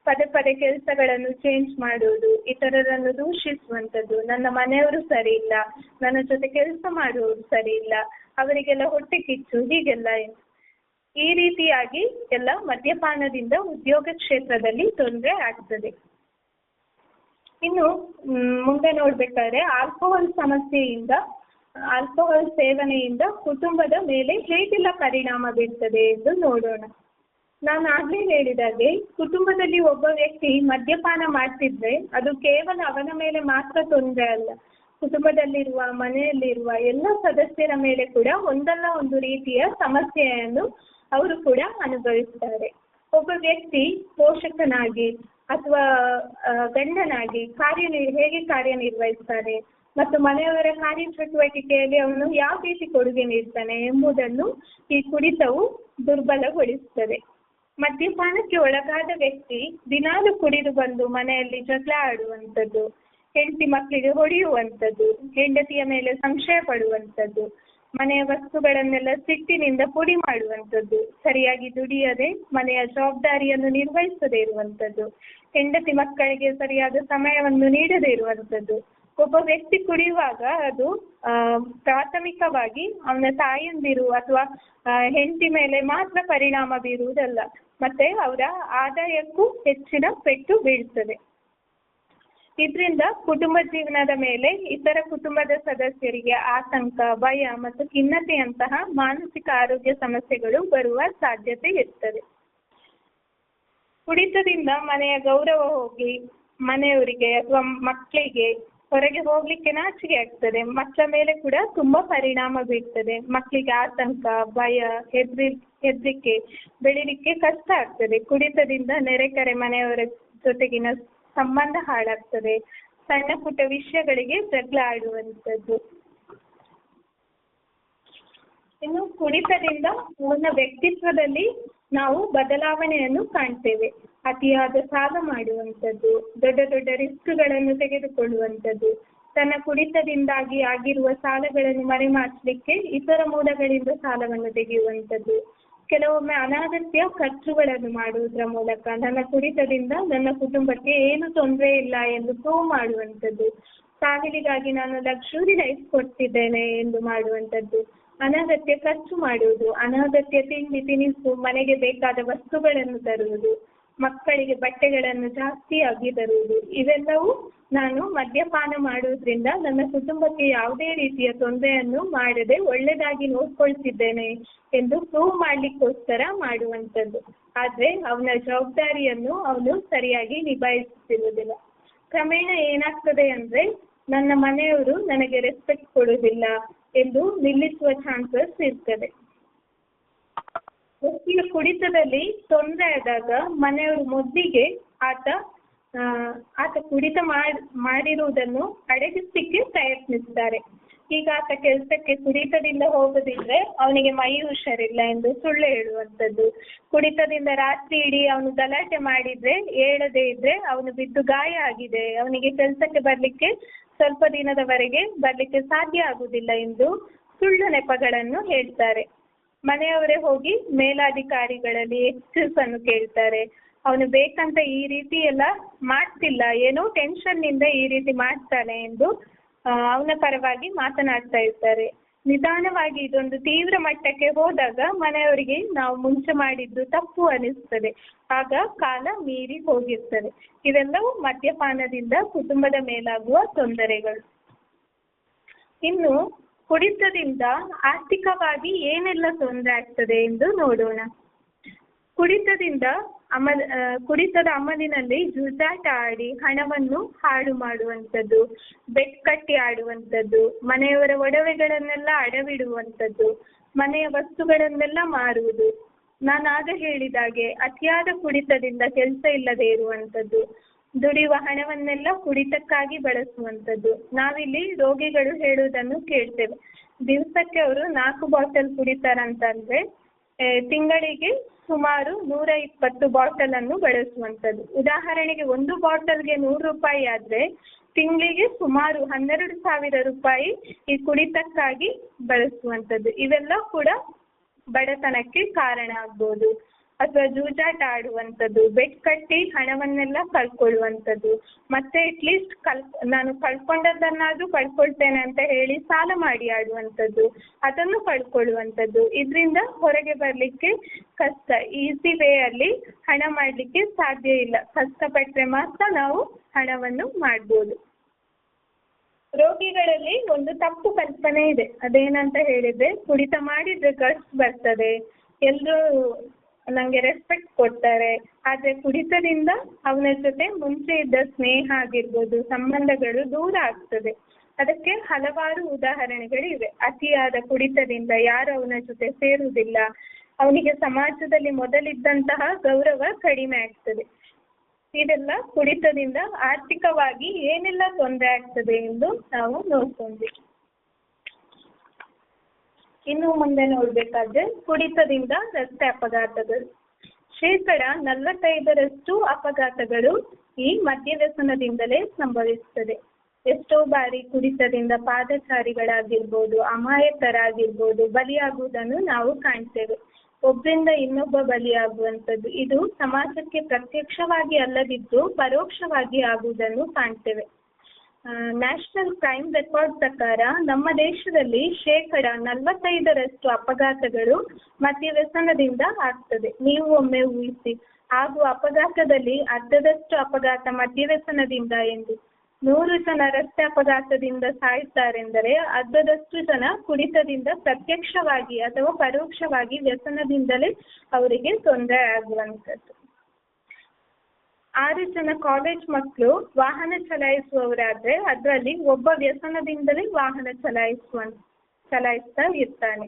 ಪದೇ ಪದೇ ಕೆಲಸಗಳನ್ನು ಚೇಂಜ್ ಮಾಡುವುದು, ಇತರರನ್ನು ದೂಷಿಸುವಂಥದ್ದು, ನನ್ನ ಮನೆಯವರು ಸರಿ ಇಲ್ಲ, ನನ್ನ ಜೊತೆ ಕೆಲಸ ಮಾಡುವವರು ಸರಿ ಇಲ್ಲ, ಅವರಿಗೆಲ್ಲ ಹೊಟ್ಟೆ ಕಿಚ್ಚು, ಹೀಗೆಲ್ಲ ಈ ರೀತಿಯಾಗಿ ಎಲ್ಲ ಮದ್ಯಪಾನದಿಂದ ಉದ್ಯೋಗ ಕ್ಷೇತ್ರದಲ್ಲಿ ತೊಂದರೆ ಆಗ್ತದೆ. ಇನ್ನು ಮುಂದೆ ನೋಡ್ಬೇಕಾದ್ರೆ ಆಲ್ಕೋಹಾಲ್ ಸೇವನೆಯಿಂದ ಕುಟುಂಬದ ಮೇಲೆ ಹೇಗೆಲ್ಲ ಪರಿಣಾಮ ಬೀರ್ತದೆ ಎಂದು ನೋಡೋಣ. ನಾನು ಆಗ್ಲೇ ಹೇಳಿದಾಗೆ ಕುಟುಂಬದಲ್ಲಿ ಒಬ್ಬ ವ್ಯಕ್ತಿ ಮದ್ಯಪಾನ ಮಾಡ್ತಿದ್ರೆ ಅದು ಕೇವಲ ಅವನ ಮೇಲೆ ಮಾತ್ರ ತೊಂದರೆ ಅಲ್ಲ, ಕುಟುಂಬದಲ್ಲಿರುವ ಮನೆಯಲ್ಲಿರುವ ಎಲ್ಲ ಸದಸ್ಯರ ಮೇಲೆ ಕೂಡ ಒಂದಲ್ಲ ಒಂದು ರೀತಿಯ ಸಮಸ್ಯೆಯನ್ನು ಅವರು ಕೂಡ ಅನುಭವಿಸ್ತಾರೆ. ಒಬ್ಬ ವ್ಯಕ್ತಿ ಪೋಷಕನಾಗಿ ಅಥವಾ ಗಂಡನಾಗಿ ಹೇಗೆ ಕಾರ್ಯನಿರ್ವಹಿಸ್ತಾನೆ ಮತ್ತು ಮನೆಯವರ ಕಾರ್ಯಚಟುವಟಿಕೆಯಲ್ಲಿ ಅವನು ಯಾವ ರೀತಿ ಕೊಡುಗೆ ನೀಡ್ತಾನೆ ಎಂಬುದನ್ನು ಈ ಕುಡಿತವು ದುರ್ಬಲಗೊಳಿಸುತ್ತದೆ. ಮದ್ಯಪಾನಕ್ಕೆ ಒಳಗಾದ ವ್ಯಕ್ತಿ ದಿನಾಲು ಕುಡಿದು ಬಂದು ಮನೆಯಲ್ಲಿ ಜಗಳ ಆಡುವಂಥದ್ದು, ಹೆಂಡತಿ ಮಕ್ಕಳಿಗೆ ಹೊಡೆಯುವಂಥದ್ದು, ಹೆಂಡತಿಯ ಮೇಲೆ ಸಂಶಯ ಪಡುವಂಥದ್ದು, ಮನೆಯ ವಸ್ತುಗಳನ್ನೆಲ್ಲ ಸಿಟ್ಟಿನಿಂದ ಪುಡಿ ಮಾಡುವಂಥದ್ದು, ಸರಿಯಾಗಿ ದುಡಿಯದೆ ಮನೆಯ ಜವಾಬ್ದಾರಿಯನ್ನು ನಿರ್ವಹಿಸದೇ ಇರುವಂಥದ್ದು, ಹೆಂಡತಿ ಮಕ್ಕಳಿಗೆ ಸರಿಯಾದ ಸಮಯವನ್ನು ನೀಡದೇ ಇರುವಂಥದ್ದು. ಒಬ್ಬ ವ್ಯಕ್ತಿ ಕುಡಿಯುವಾಗ ಅದು ಪ್ರಾಥಮಿಕವಾಗಿ ಅವನ ತಾಯಂದಿರು ಅಥವಾ ಹೆಂಡತಿ ಮೇಲೆ ಮಾತ್ರ ಪರಿಣಾಮ ಬೀರುವುದಲ್ಲ, ಮತ್ತೆ ಅವರ ಆದಾಯಕ್ಕೂ ಹೆಚ್ಚಿನ ಪೆಟ್ಟು ಬೀಳ್ತದೆ. ಇದರಿಂದ ಕುಟುಂಬ ಜೀವನದ ಮೇಲೆ ಇತರ ಕುಟುಂಬದ ಸದಸ್ಯರಿಗೆ ಆತಂಕ, ಭಯ ಮತ್ತು ಖಿನ್ನತೆಯಂತಹ ಮಾನಸಿಕ ಆರೋಗ್ಯ ಸಮಸ್ಯೆಗಳು ಬರುವ ಸಾಧ್ಯತೆ ಇರ್ತದೆ. ಕುಡಿತದಿಂದ ಮನೆಯ ಗೌರವ ಹೋಗಿ ಮನೆಯವರಿಗೆ ಅಥವಾ ಮಕ್ಕಳಿಗೆ ಹೊರಗೆ ಹೋಗ್ಲಿಕ್ಕೆ ನಾಚಿಕೆ ಆಗ್ತದೆ. ಮಕ್ಕಳ ಮೇಲೆ ಕೂಡ ತುಂಬಾ ಪರಿಣಾಮ ಬೀರ್ತದೆ. ಮಕ್ಕಳಿಗೆ ಆತಂಕ, ಭಯ, ಹೆದರಿಕೆ ಬೆಳಿಲಿಕ್ಕೆ ಕಷ್ಟ ಆಗ್ತದೆ. ಕುಡಿತದಿಂದ ನೆರೆಕರೆ ಮನೆಯವರ ಜೊತೆಗಿನ ಸಂಬಂಧ ಹಾಳಾಗ್ತದೆ. ಸಣ್ಣ ಪುಟ್ಟ ವಿಷಯಗಳಿಗೆ ಜಗಳ ಆಡುವಂಥದ್ದು. ಇನ್ನು ಕುಡಿತದಿಂದ ಅವನ ವ್ಯಕ್ತಿತ್ವದಲ್ಲಿ ನಾವು ಬದಲಾವಣೆಯನ್ನು ಕಾಣ್ತೇವೆ. ಅತಿಯಾದ ಸಾಲ ಮಾಡುವಂಥದ್ದು, ದೊಡ್ಡ ದೊಡ್ಡ ರಿಸ್ಕ್ಗಳನ್ನು ತೆಗೆದುಕೊಳ್ಳುವಂಥದ್ದು, ತನ್ನ ಕುಡಿತದಿಂದಾಗಿ ಆಗಿರುವ ಸಾಲಗಳನ್ನು ಮರೆಮಾಚಲಿಕ್ಕೆ ಇತರ ಮೂಲಗಳಿಂದ ಸಾಲವನ್ನು ತೆಗೆಯುವಂಥದ್ದು, ಕೆಲವೊಮ್ಮೆ ಅನಗತ್ಯ ಖರ್ಚುಗಳನ್ನು ಮಾಡುವುದರ ಮೂಲಕ ನನ್ನ ಕುಡಿತದಿಂದ ನನ್ನ ಕುಟುಂಬಕ್ಕೆ ಏನು ತೊಂದರೆ ಇಲ್ಲ ಎಂದು ಪ್ರೂವ್ ಮಾಡುವಂಥದ್ದು, ಸಾವಿಲಿಗಾಗಿ ನಾನು ಲಕ್ಸುರಿ ಲೈಫ್ ಕೊಡ್ತಿದ್ದೇನೆ ಎಂದು ಮಾಡುವಂಥದ್ದು, ಅನಗತ್ಯ ಖರ್ಚು ಮಾಡುವುದು, ಅನಗತ್ಯ ತಿಂಡಿ ತಿನಿಸು, ಮನೆಗೆ ಬೇಕಾದ ವಸ್ತುಗಳನ್ನು ತರುವುದು, ಮಕ್ಕಳಿಗೆ ಬಟ್ಟೆಗಳನ್ನು ಜಾಸ್ತಿಯಾಗಿ ತರುವುದು, ಇವೆಲ್ಲವೂ ನಾನು ಮದ್ಯಪಾನ ಮಾಡುವುದರಿಂದ ನನ್ನ ಕುಟುಂಬಕ್ಕೆ ಯಾವುದೇ ರೀತಿಯ ತೊಂದರೆಯನ್ನು ಮಾಡದೆ ಒಳ್ಳೆದಾಗಿ ನೋಡ್ಕೊಳ್ತಿದ್ದೇನೆ ಎಂದು ಪ್ರೂವ್ ಮಾಡ್ಲಿಕ್ಕೋಸ್ಕರ ಮಾಡುವಂಥದ್ದು. ಆದ್ರೆ ಅವನ ಜವಾಬ್ದಾರಿಯನ್ನು ಅವನು ಸರಿಯಾಗಿ ನಿಭಾಯಿಸುತ್ತಿರುವುದಿಲ್ಲ. ಕ್ರಮೇಣ ಏನಾಗ್ತದೆ ಅಂದ್ರೆ ನನ್ನ ಮನೆಯವರು ನನಗೆ ರೆಸ್ಪೆಕ್ಟ್ ಕೊಡುವುದಿಲ್ಲ ಎಂದು ನಿಲ್ಲಿಸುವ ಚಾನ್ಸಸ್ ಇರ್ತದೆ. ವ್ಯಕ್ತಿಯ ಕುಡಿತದಲ್ಲಿ ತೊಂದರೆ ಆದಾಗ ಮನೆಯವರು ಮೊದಲಿಗೆ ಆತ ಕುಡಿತ ಮಾಡಿರುವುದನ್ನು ಅಡಗಿಸ್ಲಿಕ್ಕೆ ಪ್ರಯತ್ನಿಸ್ತಾರೆ. ಈಗ ಆತ ಕೆಲಸಕ್ಕೆ ಕುಡಿತದಿಂದ ಹೋಗದಿದ್ರೆ ಅವನಿಗೆ ಮೈ ಹುಷಾರಿಲ್ಲ ಎಂದು ಸುಳ್ಳು ಹೇಳುವಂಥದ್ದು, ಕುಡಿತದಿಂದ ರಾತ್ರಿ ಇಡೀ ಅವನು ಗಲಾಟೆ ಮಾಡಿದ್ರೆ ಏಳದೇ ಇದ್ರೆ ಅವನು ಬಿದ್ದು ಗಾಯ ಆಗಿದೆ, ಅವನಿಗೆ ಕೆಲಸಕ್ಕೆ ಬರ್ಲಿಕ್ಕೆ ಸ್ವಲ್ಪ ದಿನದವರೆಗೆ ಬರ್ಲಿಕ್ಕೆ ಸಾಧ್ಯ ಆಗುದಿಲ್ಲ ಎಂದು ಸುಳ್ಳು ನೆಪಗಳನ್ನು ಹೇಳ್ತಾರೆ. ಮನೆಯವರೇ ಹೋಗಿ ಮೇಲಾಧಿಕಾರಿಗಳಲ್ಲಿ ಎಕ್ಸ್ಕ್ಯೂಸ್ ಅನ್ನು ಕೇಳ್ತಾರೆ. ಅವನು ಬೇಕಂತ ಈ ರೀತಿ ಎಲ್ಲ ಮಾಡ್ತಿಲ್ಲ, ಏನೋ ಟೆನ್ಷನ್ ನಿಂದ ಈ ರೀತಿ ಮಾಡ್ತಾನೆ ಎಂದು ಅವನ ಪರವಾಗಿ ಮಾತನಾಡ್ತಾ ಇರ್ತಾರೆ. ನಿಧಾನವಾಗಿ ಇದೊಂದು ತೀವ್ರ ಮಟ್ಟಕ್ಕೆ ಹೋದಾಗ ಮನೆಯವರಿಗೆ ನಾವು ಮುಂಚೆ ಮಾಡಿದ್ದು ತಪ್ಪು ಅನಿಸ್ತದೆ. ಆಗ ಕಾಲ ಮೀರಿ ಹೋಗಿರ್ತದೆ. ಇವೆಲ್ಲವೂ ಮದ್ಯಪಾನದಿಂದ ಕುಟುಂಬದ ಮೇಲಾಗುವ ತೊಂದರೆಗಳು. ಇನ್ನು ಕುಡಿತದಿಂದ ಆರ್ಥಿಕವಾಗಿ ಏನೆಲ್ಲ ತೊಂದರೆ ಆಗ್ತದೆ ಎಂದು ನೋಡೋಣ. ಕುಡಿತದ ಅಮಲಿನಲ್ಲಿ ಜೂಜಾಟ ಆಡಿ ಹಣವನ್ನು ಹಾಳು ಮಾಡುವಂಥದ್ದು, ಬೆಟ್ ಕಟ್ಟಿ ಆಡುವಂಥದ್ದು, ಮನೆಯವರ ಒಡವೆಗಳನ್ನೆಲ್ಲ ಅಡವಿಡುವಂಥದ್ದು, ಮನೆಯ ವಸ್ತುಗಳನ್ನೆಲ್ಲ ಮಾರುವುದು, ನಾನಾಗ ಹೇಳಿದಾಗೆ ಅತಿಯಾದ ಕುಡಿತದಿಂದ ಕೆಲಸ ಇಲ್ಲದೆ ಇರುವಂಥದ್ದು, ದುಡಿಯುವ ಹಣವನ್ನೆಲ್ಲ ಕುಡಿತಕ್ಕಾಗಿ ಬಳಸುವಂಥದ್ದು. ನಾವಿಲ್ಲಿ ರೋಗಿಗಳು ಹೇಳುವುದನ್ನು ಕೇಳ್ತೇವೆ, ದಿವಸಕ್ಕೆ ಅವರು 4 ಬಾಟಲ್ ಕುಡಿತಾರಂತಂದ್ರೆ ತಿಂಗಳಿಗೆ ಸುಮಾರು 120 ಬಾಟಲನ್ನು ಬಳಸುವಂಥದ್ದು. ಉದಾಹರಣೆಗೆ ಒಂದು ಬಾಟಲ್ಗೆ 100 ರೂಪಾಯಿ ಆದರೆ ತಿಂಗಳಿಗೆ ಸುಮಾರು 12,000 ರೂಪಾಯಿ ಈ ಕುಡಿತಕ್ಕಾಗಿ ಬಳಸುವಂಥದ್ದು. ಇವೆಲ್ಲ ಕೂಡ ಬಡತನಕ್ಕೆ ಕಾರಣ ಆಗ್ಬೋದು. ಅಥವಾ ಜೂಜಾಟ ಆಡುವಂಥದ್ದು, ಬೆಟ್ ಕಟ್ಟಿ ಹಣವನ್ನೆಲ್ಲ ಕಳ್ಕೊಳ್ಳುವಂಥದ್ದು, ಮತ್ತೆ ಅಟ್ಲೀಸ್ಟ್ ನಾನು ಕಳ್ಕೊಂಡದ್ದನ್ನಾದ್ರೂ ಕಳ್ಕೊಳ್ತೇನೆ ಅಂತ ಹೇಳಿ ಸಾಲ ಮಾಡಿ ಆಡುವಂಥದ್ದು, ಅದನ್ನು ಕಳ್ಕೊಳ್ಳುವಂಥದ್ದು. ಇದರಿಂದ ಹೊರಗೆ ಬರಲಿಕ್ಕೆ ಕಷ್ಟ. ಈಸಿ ವೇ ಅಲ್ಲಿ ಹಣ ಮಾಡಲಿಕ್ಕೆ ಸಾಧ್ಯ ಇಲ್ಲ. ಕಷ್ಟಪಟ್ಟರೆ ಮಾತ್ರ ನಾವು ಹಣವನ್ನು ಮಾಡ್ಬೋದು. ರೋಗಿಗಳಲ್ಲಿ ಒಂದು ತಪ್ಪು ಕಲ್ಪನೆ ಇದೆ. ಅದೇನಂತ ಹೇಳಿದ್ರೆ, ಕುಡಿತ ಮಾಡಿದ್ರೆ ಗಟ್ಸ್ ಬರ್ತದೆ, ಎಲ್ಲರೂ ನಂಗೆ ರೆಸ್ಪೆಕ್ಟ್ ಕೊಡ್ತಾರೆ. ಆದ್ರೆ ಕುಡಿತದಿಂದ ಅವನ ಜೊತೆ ಮುಂಚೆ ಇದ್ದ ಸ್ನೇಹ ಆಗಿರ್ಬೋದು, ಸಂಬಂಧಗಳು ದೂರ ಆಗ್ತದೆ. ಅದಕ್ಕೆ ಹಲವಾರು ಉದಾಹರಣೆಗಳಿವೆ. ಅತಿಯಾದ ಕುಡಿತದಿಂದ ಯಾರು ಅವನ ಜೊತೆ ಸೇರುವುದಿಲ್ಲ, ಅವನಿಗೆ ಸಮಾಜದಲ್ಲಿ ಮೊದಲಿದ್ದಂತಹ ಗೌರವ ಕಡಿಮೆ ಆಗ್ತದೆ. ಇದೆಲ್ಲ ಕುಡಿತದಿಂದ ಆರ್ಥಿಕವಾಗಿ ಏನೆಲ್ಲ ತೊಂದರೆ ಆಗ್ತದೆ ಎಂದು ನಾವು ನೋಡ್ಕೊಂಡ್ವಿ. ಇನ್ನು ಮುಂದೆ ನೋಡ್ಬೇಕಾದ್ರೆ ಕುಡಿತದಿಂದ ರಸ್ತೆ ಅಪಘಾತಗಳು. 45% ಅಪಘಾತಗಳು ಈ ಮದ್ಯವ್ಯಸನದಿಂದಲೇ ಸಂಭವಿಸುತ್ತದೆ. ಎಷ್ಟೋ ಬಾರಿ ಕುಡಿತದಿಂದ ಪಾದಚಾರಿಗಳಾಗಿರ್ಬೋದು, ಅಮಾಯಕರಾಗಿರ್ಬೋದು ಬಲಿಯಾಗುವುದನ್ನು ನಾವು ಕಾಣ್ತೇವೆ. ಒಬ್ಬರಿಂದ ಇನ್ನೊಬ್ಬ ಬಲಿಯಾಗುವಂಥದ್ದು ಇದು ಸಮಾಜಕ್ಕೆ ಪ್ರತ್ಯಕ್ಷವಾಗಿ ಅಲ್ಲದಿದ್ದು ಪರೋಕ್ಷವಾಗಿ ಆಗುವುದನ್ನು ಕಾಣ್ತೇವೆ. ನ್ಯಾಷನಲ್ ಕ್ರೈಮ್ ರೆಕಾರ್ಡ್ ಪ್ರಕಾರ ನಮ್ಮ ದೇಶದಲ್ಲಿ 45% ಅಪಘಾತಗಳು ಮದ್ಯವ್ಯಸನದಿಂದ ಆಗ್ತದೆ. ನೀವು ಒಮ್ಮೆ ಊಹಿಸಿ, ಆಗುವ ಅಪಘಾತದಲ್ಲಿ ಅರ್ಧದಷ್ಟು ಅಪಘಾತ ಮದ್ಯವ್ಯಸನದಿಂದ ಎಂದು. 100 ಜನ ರಸ್ತೆ ಅಪಘಾತದಿಂದ ಸಾಯುತ್ತಾರೆಂದರೆ ಅರ್ಧದಷ್ಟು ಜನ ಕುಡಿತದಿಂದ ಪ್ರತ್ಯಕ್ಷವಾಗಿ ಅಥವಾ ಪರೋಕ್ಷವಾಗಿ ವ್ಯಸನದಿಂದಲೇ ಅವರಿಗೆ ತೊಂದರೆ ಆಗುವಂಥದ್ದು. 6 ಜನ ಕಾಲೇಜ್ ಮಕ್ಕಳು ವಾಹನ ಚಲಾಯಿಸುವವರಾದ್ರೆ ಅದರಲ್ಲಿ ಒಬ್ಬ ವ್ಯಸನದಿಂದಲೇ ವಾಹನ ಚಲಾಯಿಸ್ತಾ ಇರ್ತಾನೆ.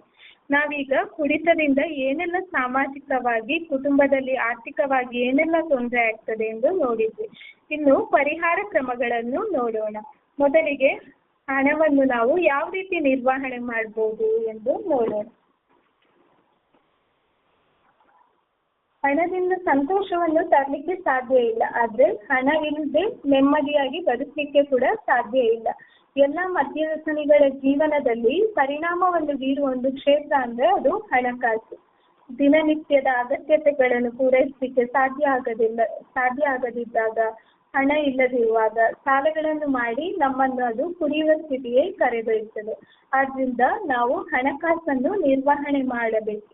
ನಾವೀಗ ಕುಡಿತದಿಂದ ಏನೆಲ್ಲ ಸಾಮಾಜಿಕವಾಗಿ, ಕುಟುಂಬದಲ್ಲಿ ಆರ್ಥಿಕವಾಗಿ ಏನೆಲ್ಲ ತೊಂದರೆ ಆಗ್ತದೆ ಎಂದು ನೋಡಿದ್ವಿ. ಇನ್ನು ಪರಿಹಾರ ಕ್ರಮಗಳನ್ನು ನೋಡೋಣ. ಮೊದಲಿಗೆ ಹಣವನ್ನು ನಾವು ಯಾವ ರೀತಿ ನಿರ್ವಹಣೆ ಮಾಡ್ಬೋದು ಎಂದು ನೋಡೋಣ. ಹಣದಿಂದ ಸಂತೋಷವನ್ನು ತರಲಿಕ್ಕೆ ಸಾಧ್ಯ ಇಲ್ಲ, ಆದ್ರೆ ಹಣ ಇಲ್ಲದೆ ನೆಮ್ಮದಿಯಾಗಿ ಬದುಕಲಿಕ್ಕೆ ಕೂಡ ಸಾಧ್ಯ ಇಲ್ಲ. ಎಲ್ಲ ಮದ್ಯವ್ಯಸನಿಗಳ ಜೀವನದಲ್ಲಿ ಪರಿಣಾಮವನ್ನು ಬೀರುವ ಒಂದು ಕ್ಷೇತ್ರ ಅಂದ್ರೆ ಅದು ಹಣಕಾಸು. ದಿನನಿತ್ಯದ ಅಗತ್ಯತೆಗಳನ್ನು ಪೂರೈಸಲಿಕ್ಕೆ ಸಾಧ್ಯ ಆಗದಿದ್ದಾಗ, ಹಣ ಇಲ್ಲದಿರುವಾಗ ಸಾಲಗಳನ್ನು ಮಾಡಿ ನಮ್ಮನ್ನು ಅದು ಕುಡಿಯುವ ಸ್ಥಿತಿಯೇ ಕರೆದೊಯ್ಯುತ್ತದೆ. ಆದ್ರಿಂದ ನಾವು ಹಣಕಾಸನ್ನು ನಿರ್ವಹಣೆ ಮಾಡಬೇಕು.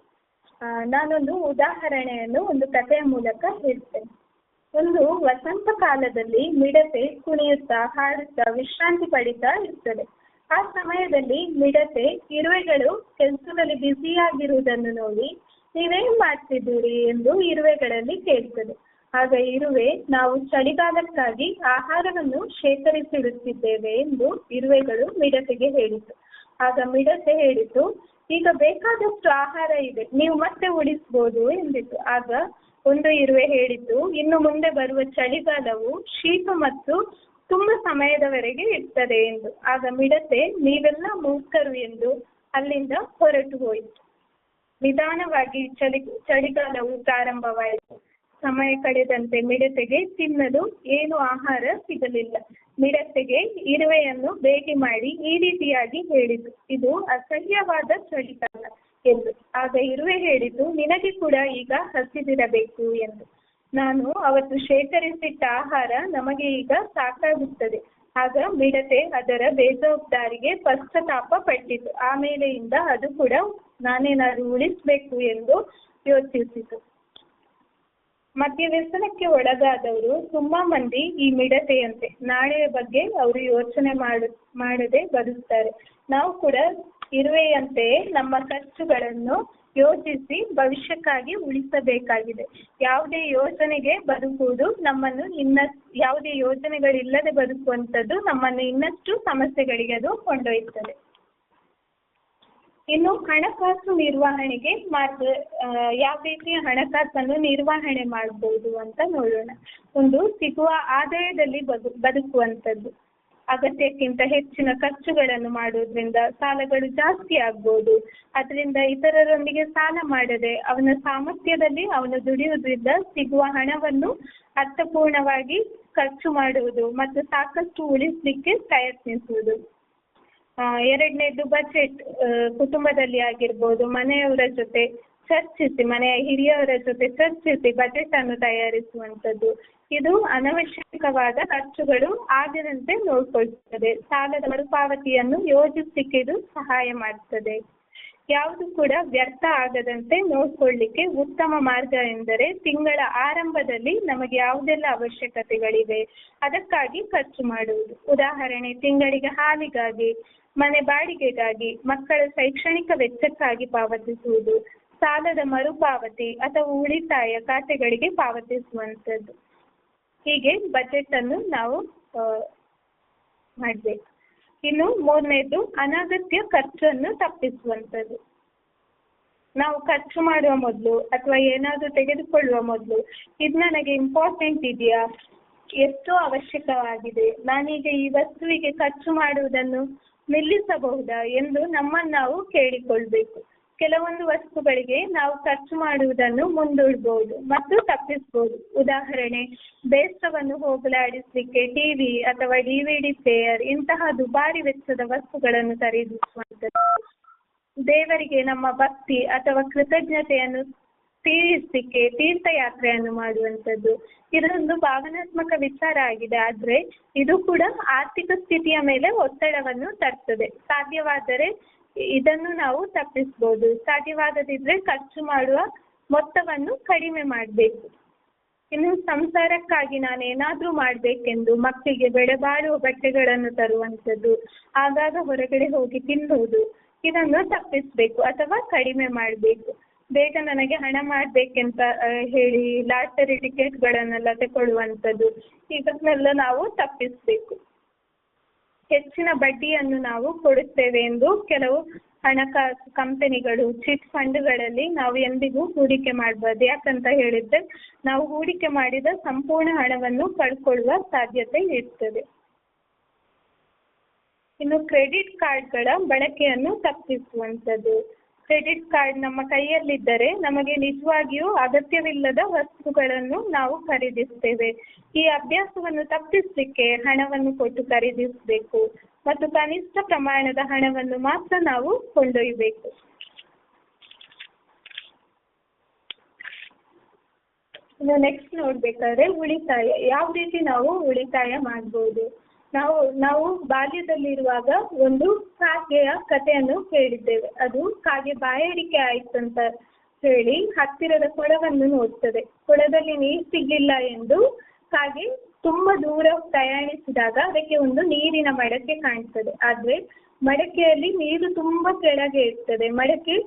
ನಾನೊಂದು ಉದಾಹರಣೆಯನ್ನು ಒಂದು ಕಥೆಯ ಮೂಲಕ ಹೇಳ್ತೇನೆ. ಒಂದು ವಸಂತ ಕಾಲದಲ್ಲಿ ಮಿಡತೆ ಕುಣಿಯುತ್ತಾ, ಹಾಡುತ್ತಾ, ವಿಶ್ರಾಂತಿ ಪಡಿತಾ ಇರ್ತದೆ. ಆ ಸಮಯದಲ್ಲಿ ಮಿಡತೆ ಇರುವೆಗಳು ಕೆಲಸದಲ್ಲಿ ಬ್ಯುಸಿಯಾಗಿರುವುದನ್ನು ನೋಡಿ, ನೀವೇನ್ ಮಾಡ್ತಿದ್ದೀರಿ ಎಂದು ಇರುವೆಗಳಲ್ಲಿ ಕೇಳ್ತದೆ. ಆಗ ಇರುವೆ, ನಾವು ಚಳಿಗಾಲಕ್ಕಾಗಿ ಆಹಾರವನ್ನು ಶೇಖರಿಸಿಡುತ್ತಿದ್ದೇವೆ ಎಂದು ಇರುವೆಗಳು ಮಿಡತೆಗೆ ಹೇಳಿತು. ಆಗ ಮಿಡತೆ ಹೇಳಿತು, ಈಗ ಬೇಕಾದಷ್ಟು ಆಹಾರ ಇದೆ, ನೀವು ಮತ್ತೆ ಉಳಿಸ್ಬೋದು ಎಂದಿತು. ಆಗ ಒಂದು ಇರುವೆ ಹೇಳಿತು, ಇನ್ನು ಮುಂದೆ ಬರುವ ಚಳಿಗಾಲವು ಶೀತ ಮತ್ತು ತುಂಬಾ ಸಮಯದವರೆಗೆ ಇರ್ತದೆ ಎಂದು. ಆಗ ಮಿಡತೆ, ನೀವೆಲ್ಲ ಮೂರ್ಖರು ಎಂದು ಅಲ್ಲಿಂದ ಹೊರಟು ಹೋಯಿತು. ನಿಧಾನವಾಗಿ ಚಳಿಗಾಲವು ಪ್ರಾರಂಭವಾಯಿತು. ಸಮಯ ಕಳೆದಂತೆ ಮಿಡತೆಗೆ ತಿನ್ನಲು ಏನು ಆಹಾರ ಸಿಗಲಿಲ್ಲ. ಮಿಡತೆಗೆ ಇರುವೆಯನ್ನು ಭೇಟಿ ಮಾಡಿ ಈ ರೀತಿಯಾಗಿ ಹೇಳಿತು, ಇದು ಅಸಹ್ಯವಾದ ಚಳಿಗಾಲ ಎಂದು. ಆಗ ಇರುವೆ ಹೇಳಿತು, ನಿನಗೆ ಕೂಡ ಈಗ ಹಸಿದಿರಬೇಕು ಎಂದು. ನಾನು ಅವತ್ತು ಶೇಖರಿಸಿಟ್ಟ ಆಹಾರ ನಮಗೆ ಈಗ ಸಾಕಾಗುತ್ತದೆ. ಆಗ ಮಿಡತೆ ಅದರ ಬೇಜವಾಬ್ದಾರಿಗೆ ಪಶ್ಚಾತ್ತಾಪ ಪಟ್ಟಿತು. ಆಮೇಲೆಯಿಂದ ಅದು ಕೂಡ ನಾನೇನಾದ್ರೂ ಉಳಿಸ್ಬೇಕು ಎಂದು ಯೋಚಿಸಿತು. ಮದ್ಯವ್ಯಸನಕ್ಕೆ ಒಳಗಾದವರು ತುಂಬಾ ಮಂದಿ ಈ ಮಿಡತೆಯಂತೆ ನಾಳೆಯ ಬಗ್ಗೆ ಅವರು ಯೋಚನೆ ಮಾಡದೆ ಬದುಕ್ತಾರೆ. ನಾವು ಕೂಡ ಇರುವೆಯಂತೆ ನಮ್ಮ ಖರ್ಚುಗಳನ್ನು ಯೋಚಿಸಿ ಭವಿಷ್ಯಕ್ಕಾಗಿ ಉಳಿಸಬೇಕಾಗಿದೆ. ಯಾವುದೇ ಯೋಜನೆಗೆ ಬದುಕುವುದು ನಮ್ಮನ್ನು ಯಾವುದೇ ಯೋಜನೆಗಳಿಲ್ಲದೆ ಬದುಕುವಂಥದ್ದು ನಮ್ಮನ್ನು ಇನ್ನಷ್ಟು ಸಮಸ್ಯೆಗಳಿಗೆ ಅದು ಕೊಂಡೊಯ್ಯುತ್ತದೆ. ಇನ್ನು ಹಣಕಾಸು ನಿರ್ವಹಣೆಗೆ ಯಾವ ರೀತಿಯ ಹಣಕಾಸನ್ನು ನಿರ್ವಹಣೆ ಮಾಡಬಹುದು ಅಂತ ನೋಡೋಣ. ಒಂದು ಸಿಗುವ ಆದಾಯದಲ್ಲಿ ಬದುಕುವಂಥದ್ದು. ಅಗತ್ಯಕ್ಕಿಂತ ಹೆಚ್ಚಿನ ಖರ್ಚುಗಳನ್ನು ಮಾಡೋದ್ರಿಂದ ಸಾಲಗಳು ಜಾಸ್ತಿ ಆಗ್ಬೋದು. ಅದರಿಂದ ಇತರರೊಂದಿಗೆ ಸಾಲ ಮಾಡದೆ ಅವನ ಸಾಮರ್ಥ್ಯದಲ್ಲಿ ಅವನು ದುಡಿಯುವುದರಿಂದ ಸಿಗುವ ಹಣವನ್ನು ಅರ್ಥಪೂರ್ಣವಾಗಿ ಖರ್ಚು ಮಾಡುವುದು ಮತ್ತು ಸಾಕಷ್ಟು ಉಳಿಸಲಿಕ್ಕೆ ಪ್ರಯತ್ನಿಸುವುದು. ಎರಡನೇದು ಬಜೆಟ್. ಕುಟುಂಬದಲ್ಲಿ ಆಗಿರ್ಬೋದು, ಮನೆಯವರ ಜೊತೆ ಚರ್ಚಿಸಿ, ಮನೆಯ ಹಿರಿಯವರ ಜೊತೆ ಚರ್ಚಿಸಿ ಬಜೆಟ್ ಅನ್ನು ತಯಾರಿಸುವಂಥದ್ದು. ಇದು ಅನವಶ್ಯಕವಾದ ಖರ್ಚುಗಳು ಆಗದಂತೆ ನೋಡ್ಕೊಳ್ತದೆ. ಸಾಲದ ಮರುಪಾವತಿಯನ್ನು ಯೋಜಿಸಲಿಕ್ಕೆ ಇದು ಸಹಾಯ ಮಾಡ್ತದೆ. ಯಾವುದು ಕೂಡ ವ್ಯರ್ಥ ಆಗದಂತೆ ನೋಡ್ಕೊಳ್ಳಿಕ್ಕೆ ಉತ್ತಮ ಮಾರ್ಗ ಎಂದರೆ ತಿಂಗಳ ಆರಂಭದಲ್ಲಿ ನಮಗೆ ಯಾವುದೆಲ್ಲ ಅವಶ್ಯಕತೆಗಳಿವೆ ಅದಕ್ಕಾಗಿ ಖರ್ಚು ಮಾಡುವುದು. ಉದಾಹರಣೆ, ತಿಂಗಳಿಗೆ ಹಾಲಿಗಾಗಿ, ಮನೆ ಬಾಡಿಗೆಗಾಗಿ, ಮಕ್ಕಳ ಶೈಕ್ಷಣಿಕ ವೆಚ್ಚಕ್ಕಾಗಿ ಪಾವತಿಸುವುದು, ಸಾಲದ ಮರುಪಾವತಿ ಅಥವಾ ಉಳಿತಾಯ ಖಾತೆಗಳಿಗೆ ಪಾವತಿಸುವಂಥದ್ದು. ಹೀಗೆ ಬಜೆಟ್ ಅನ್ನು ನಾವು ಮಾಡಬೇಕು. ಇನ್ನು ಮೂರನೇದು ಅನಗತ್ಯ ಖರ್ಚನ್ನು ತಪ್ಪಿಸುವಂಥದ್ದು. ನಾವು ಖರ್ಚು ಮಾಡುವ ಮೊದಲು ಅಥವಾ ಏನಾದರೂ ತೆಗೆದುಕೊಳ್ಳುವ ಮೊದಲು ಇದು ನನಗೆ ಇಂಪಾರ್ಟೆಂಟ್ ಇದೆಯಾ, ಎಷ್ಟು ಅವಶ್ಯಕವಾಗಿದೆ, ನಾನೀಗ ಈ ವಸ್ತುವಿಗೆ ಖರ್ಚು ಮಾಡುವುದನ್ನು ನಿಲ್ಲಿಸಬಹುದಾ ಎಂದು ನಮ್ಮನ್ನು ನಾವು ಕೇಳಿಕೊಳ್ಬೇಕು. ಕೆಲವೊಂದು ವಸ್ತುಗಳಿಗೆ ನಾವು ಖರ್ಚು ಮಾಡುವುದನ್ನು ಮುಂದೂಡಬಹುದು ಮತ್ತು ತಪ್ಪಿಸಬಹುದು. ಉದಾಹರಣೆ, ಬೇಸರವನ್ನು ಹೋಗಲಾಡಿಸಲಿಕ್ಕೆ ಟಿವಿ ಅಥವಾ DVD ಪ್ಲೇಯರ್ ಇಂತಹ ದುಬಾರಿ ವೆಚ್ಚದ ವಸ್ತುಗಳನ್ನು ಖರೀದಿಸುವಂಥದ್ದು. ದೇವರಿಗೆ ನಮ್ಮ ಭಕ್ತಿ ಅಥವಾ ಕೃತಜ್ಞತೆಯನ್ನು ತೀರಿಸಲಿಕ್ಕೆ ತೀರ್ಥಯಾತ್ರೆಯನ್ನು ಮಾಡುವಂಥದ್ದು. ಇದೊಂದು ಭಾವನಾತ್ಮಕ ವಿಚಾರ ಆಗಿದೆ, ಆದರೆ ಇದು ಕೂಡ ಆರ್ಥಿಕ ಸ್ಥಿತಿಯ ಮೇಲೆ ಒತ್ತಡವನ್ನು ತರ್ತದೆ. ಸಾಧ್ಯವಾದರೆ ಇದನ್ನು ನಾವು ತಪ್ಪಿಸಬಹುದು. ಸಾಧ್ಯವಾಗದಿದ್ರೆ ಖರ್ಚು ಮಾಡುವ ಮೊತ್ತವನ್ನು ಕಡಿಮೆ ಮಾಡಬೇಕು. ಇನ್ನು ಸಂಸಾರಕ್ಕಾಗಿ ನಾನು ಏನಾದರೂ ಮಾಡಬೇಕೆಂದು ಮಕ್ಕಳಿಗೆ ಬೆಲೆಬಾಳುವ ಬಟ್ಟೆಗಳನ್ನು ತರುವಂಥದ್ದು, ಆಗಾಗ ಹೊರಗಡೆ ಹೋಗಿ ತಿನ್ನುವುದು, ಇದನ್ನು ತಪ್ಪಿಸಬೇಕು ಅಥವಾ ಕಡಿಮೆ ಮಾಡಬೇಕು. ಬೇಗ ನನಗೆ ಹಣ ಮಾಡಬೇಕೆಂತ ಹೇಳಿ ಲಾಟರಿ ಟಿಕೆಟ್ಗಳನ್ನೆಲ್ಲ ತಗೊಳ್ಳುವಂಥದ್ದು, ಇದನ್ನೆಲ್ಲ ನಾವು ತಪ್ಪಿಸಬೇಕು. ಹೆಚ್ಚಿನ ಬಡ್ಡಿಯನ್ನು ನಾವು ಕೊಡುತ್ತೇವೆ ಎಂದು ಕೆಲವು ಹಣಕಾಸು ಕಂಪನಿಗಳು, ಚಿಟ್ ಫಂಡ್ಗಳಲ್ಲಿ ನಾವು ಎಂದಿಗೂ ಹೂಡಿಕೆ ಮಾಡಬಾರ್ದು. ಯಾಕಂತ ಹೇಳಿದ್ರೆ ನಾವು ಹೂಡಿಕೆ ಮಾಡಿದ ಸಂಪೂರ್ಣ ಹಣವನ್ನು ಕಳ್ಕೊಳ್ಳುವ ಸಾಧ್ಯತೆ ಇರ್ತದೆ. ಇನ್ನು ಕ್ರೆಡಿಟ್ ಕಾರ್ಡ್ಗಳ ಬಳಕೆಯನ್ನು ತಪ್ಪಿಸುವಂಥದ್ದು. ಕ್ರೆಡಿಟ್ ಕಾರ್ಡ್ ನಮ್ಮ ಕೈಯಲ್ಲಿದ್ದರೆ ನಮಗೆ ನಿಜವಾಗಿಯೂ ಅಗತ್ಯವಿಲ್ಲದ ವಸ್ತುಗಳನ್ನು ನಾವು ಖರೀದಿಸ್ತೇವೆ. ಈ ಅಭ್ಯಾಸವನ್ನು ತಪ್ಪಿಸಲಿಕ್ಕೆ ಹಣವನ್ನು ಕೊಟ್ಟು ಖರೀದಿಸಬೇಕು ಮತ್ತು ಕನಿಷ್ಠ ಪ್ರಮಾಣದ ಹಣವನ್ನು ಮಾತ್ರ ನಾವು ಕೊಂಡೊಯ್ಯಬೇಕು. ಇನ್ನು ನೆಕ್ಸ್ಟ್ ನೋಡ್ಬೇಕಾದ್ರೆ ಉಳಿತಾಯ. ಯಾವ ರೀತಿ ನಾವು ಉಳಿತಾಯ ಮಾಡ್ಬೋದು? ನಾವು ಬಾಲ್ಯದಲ್ಲಿರುವಾಗ ಒಂದು ಕಾಗೆಯ ಕಥೆಯನ್ನು ಕೇಳಿದ್ದೇವೆ. ಅದು ಕಾಗೆ ಬಾಯಾರಿಕೆ ಆಯ್ತು ಅಂತ ಹೇಳಿ ಹತ್ತಿರದ ಕೊಳವನ್ನು ನೋಡ್ತದೆ. ಕೊಳದಲ್ಲಿ ನೀರು ಸಿಗ್ಲಿಲ್ಲ ಎಂದು ಕಾಗೆ ತುಂಬಾ ದೂರ ಪ್ರಯಾಣಿಸಿದಾಗ ಅದಕ್ಕೆ ಒಂದು ನೀರಿನ ಮಡಕೆ ಕಾಣ್ತದೆ. ಆದ್ರೆ ಮಡಕೆಯಲ್ಲಿ ನೀರು ತುಂಬಾ ಕೆಳಗೆ ಇರ್ತದೆ, ಮಡಕೆ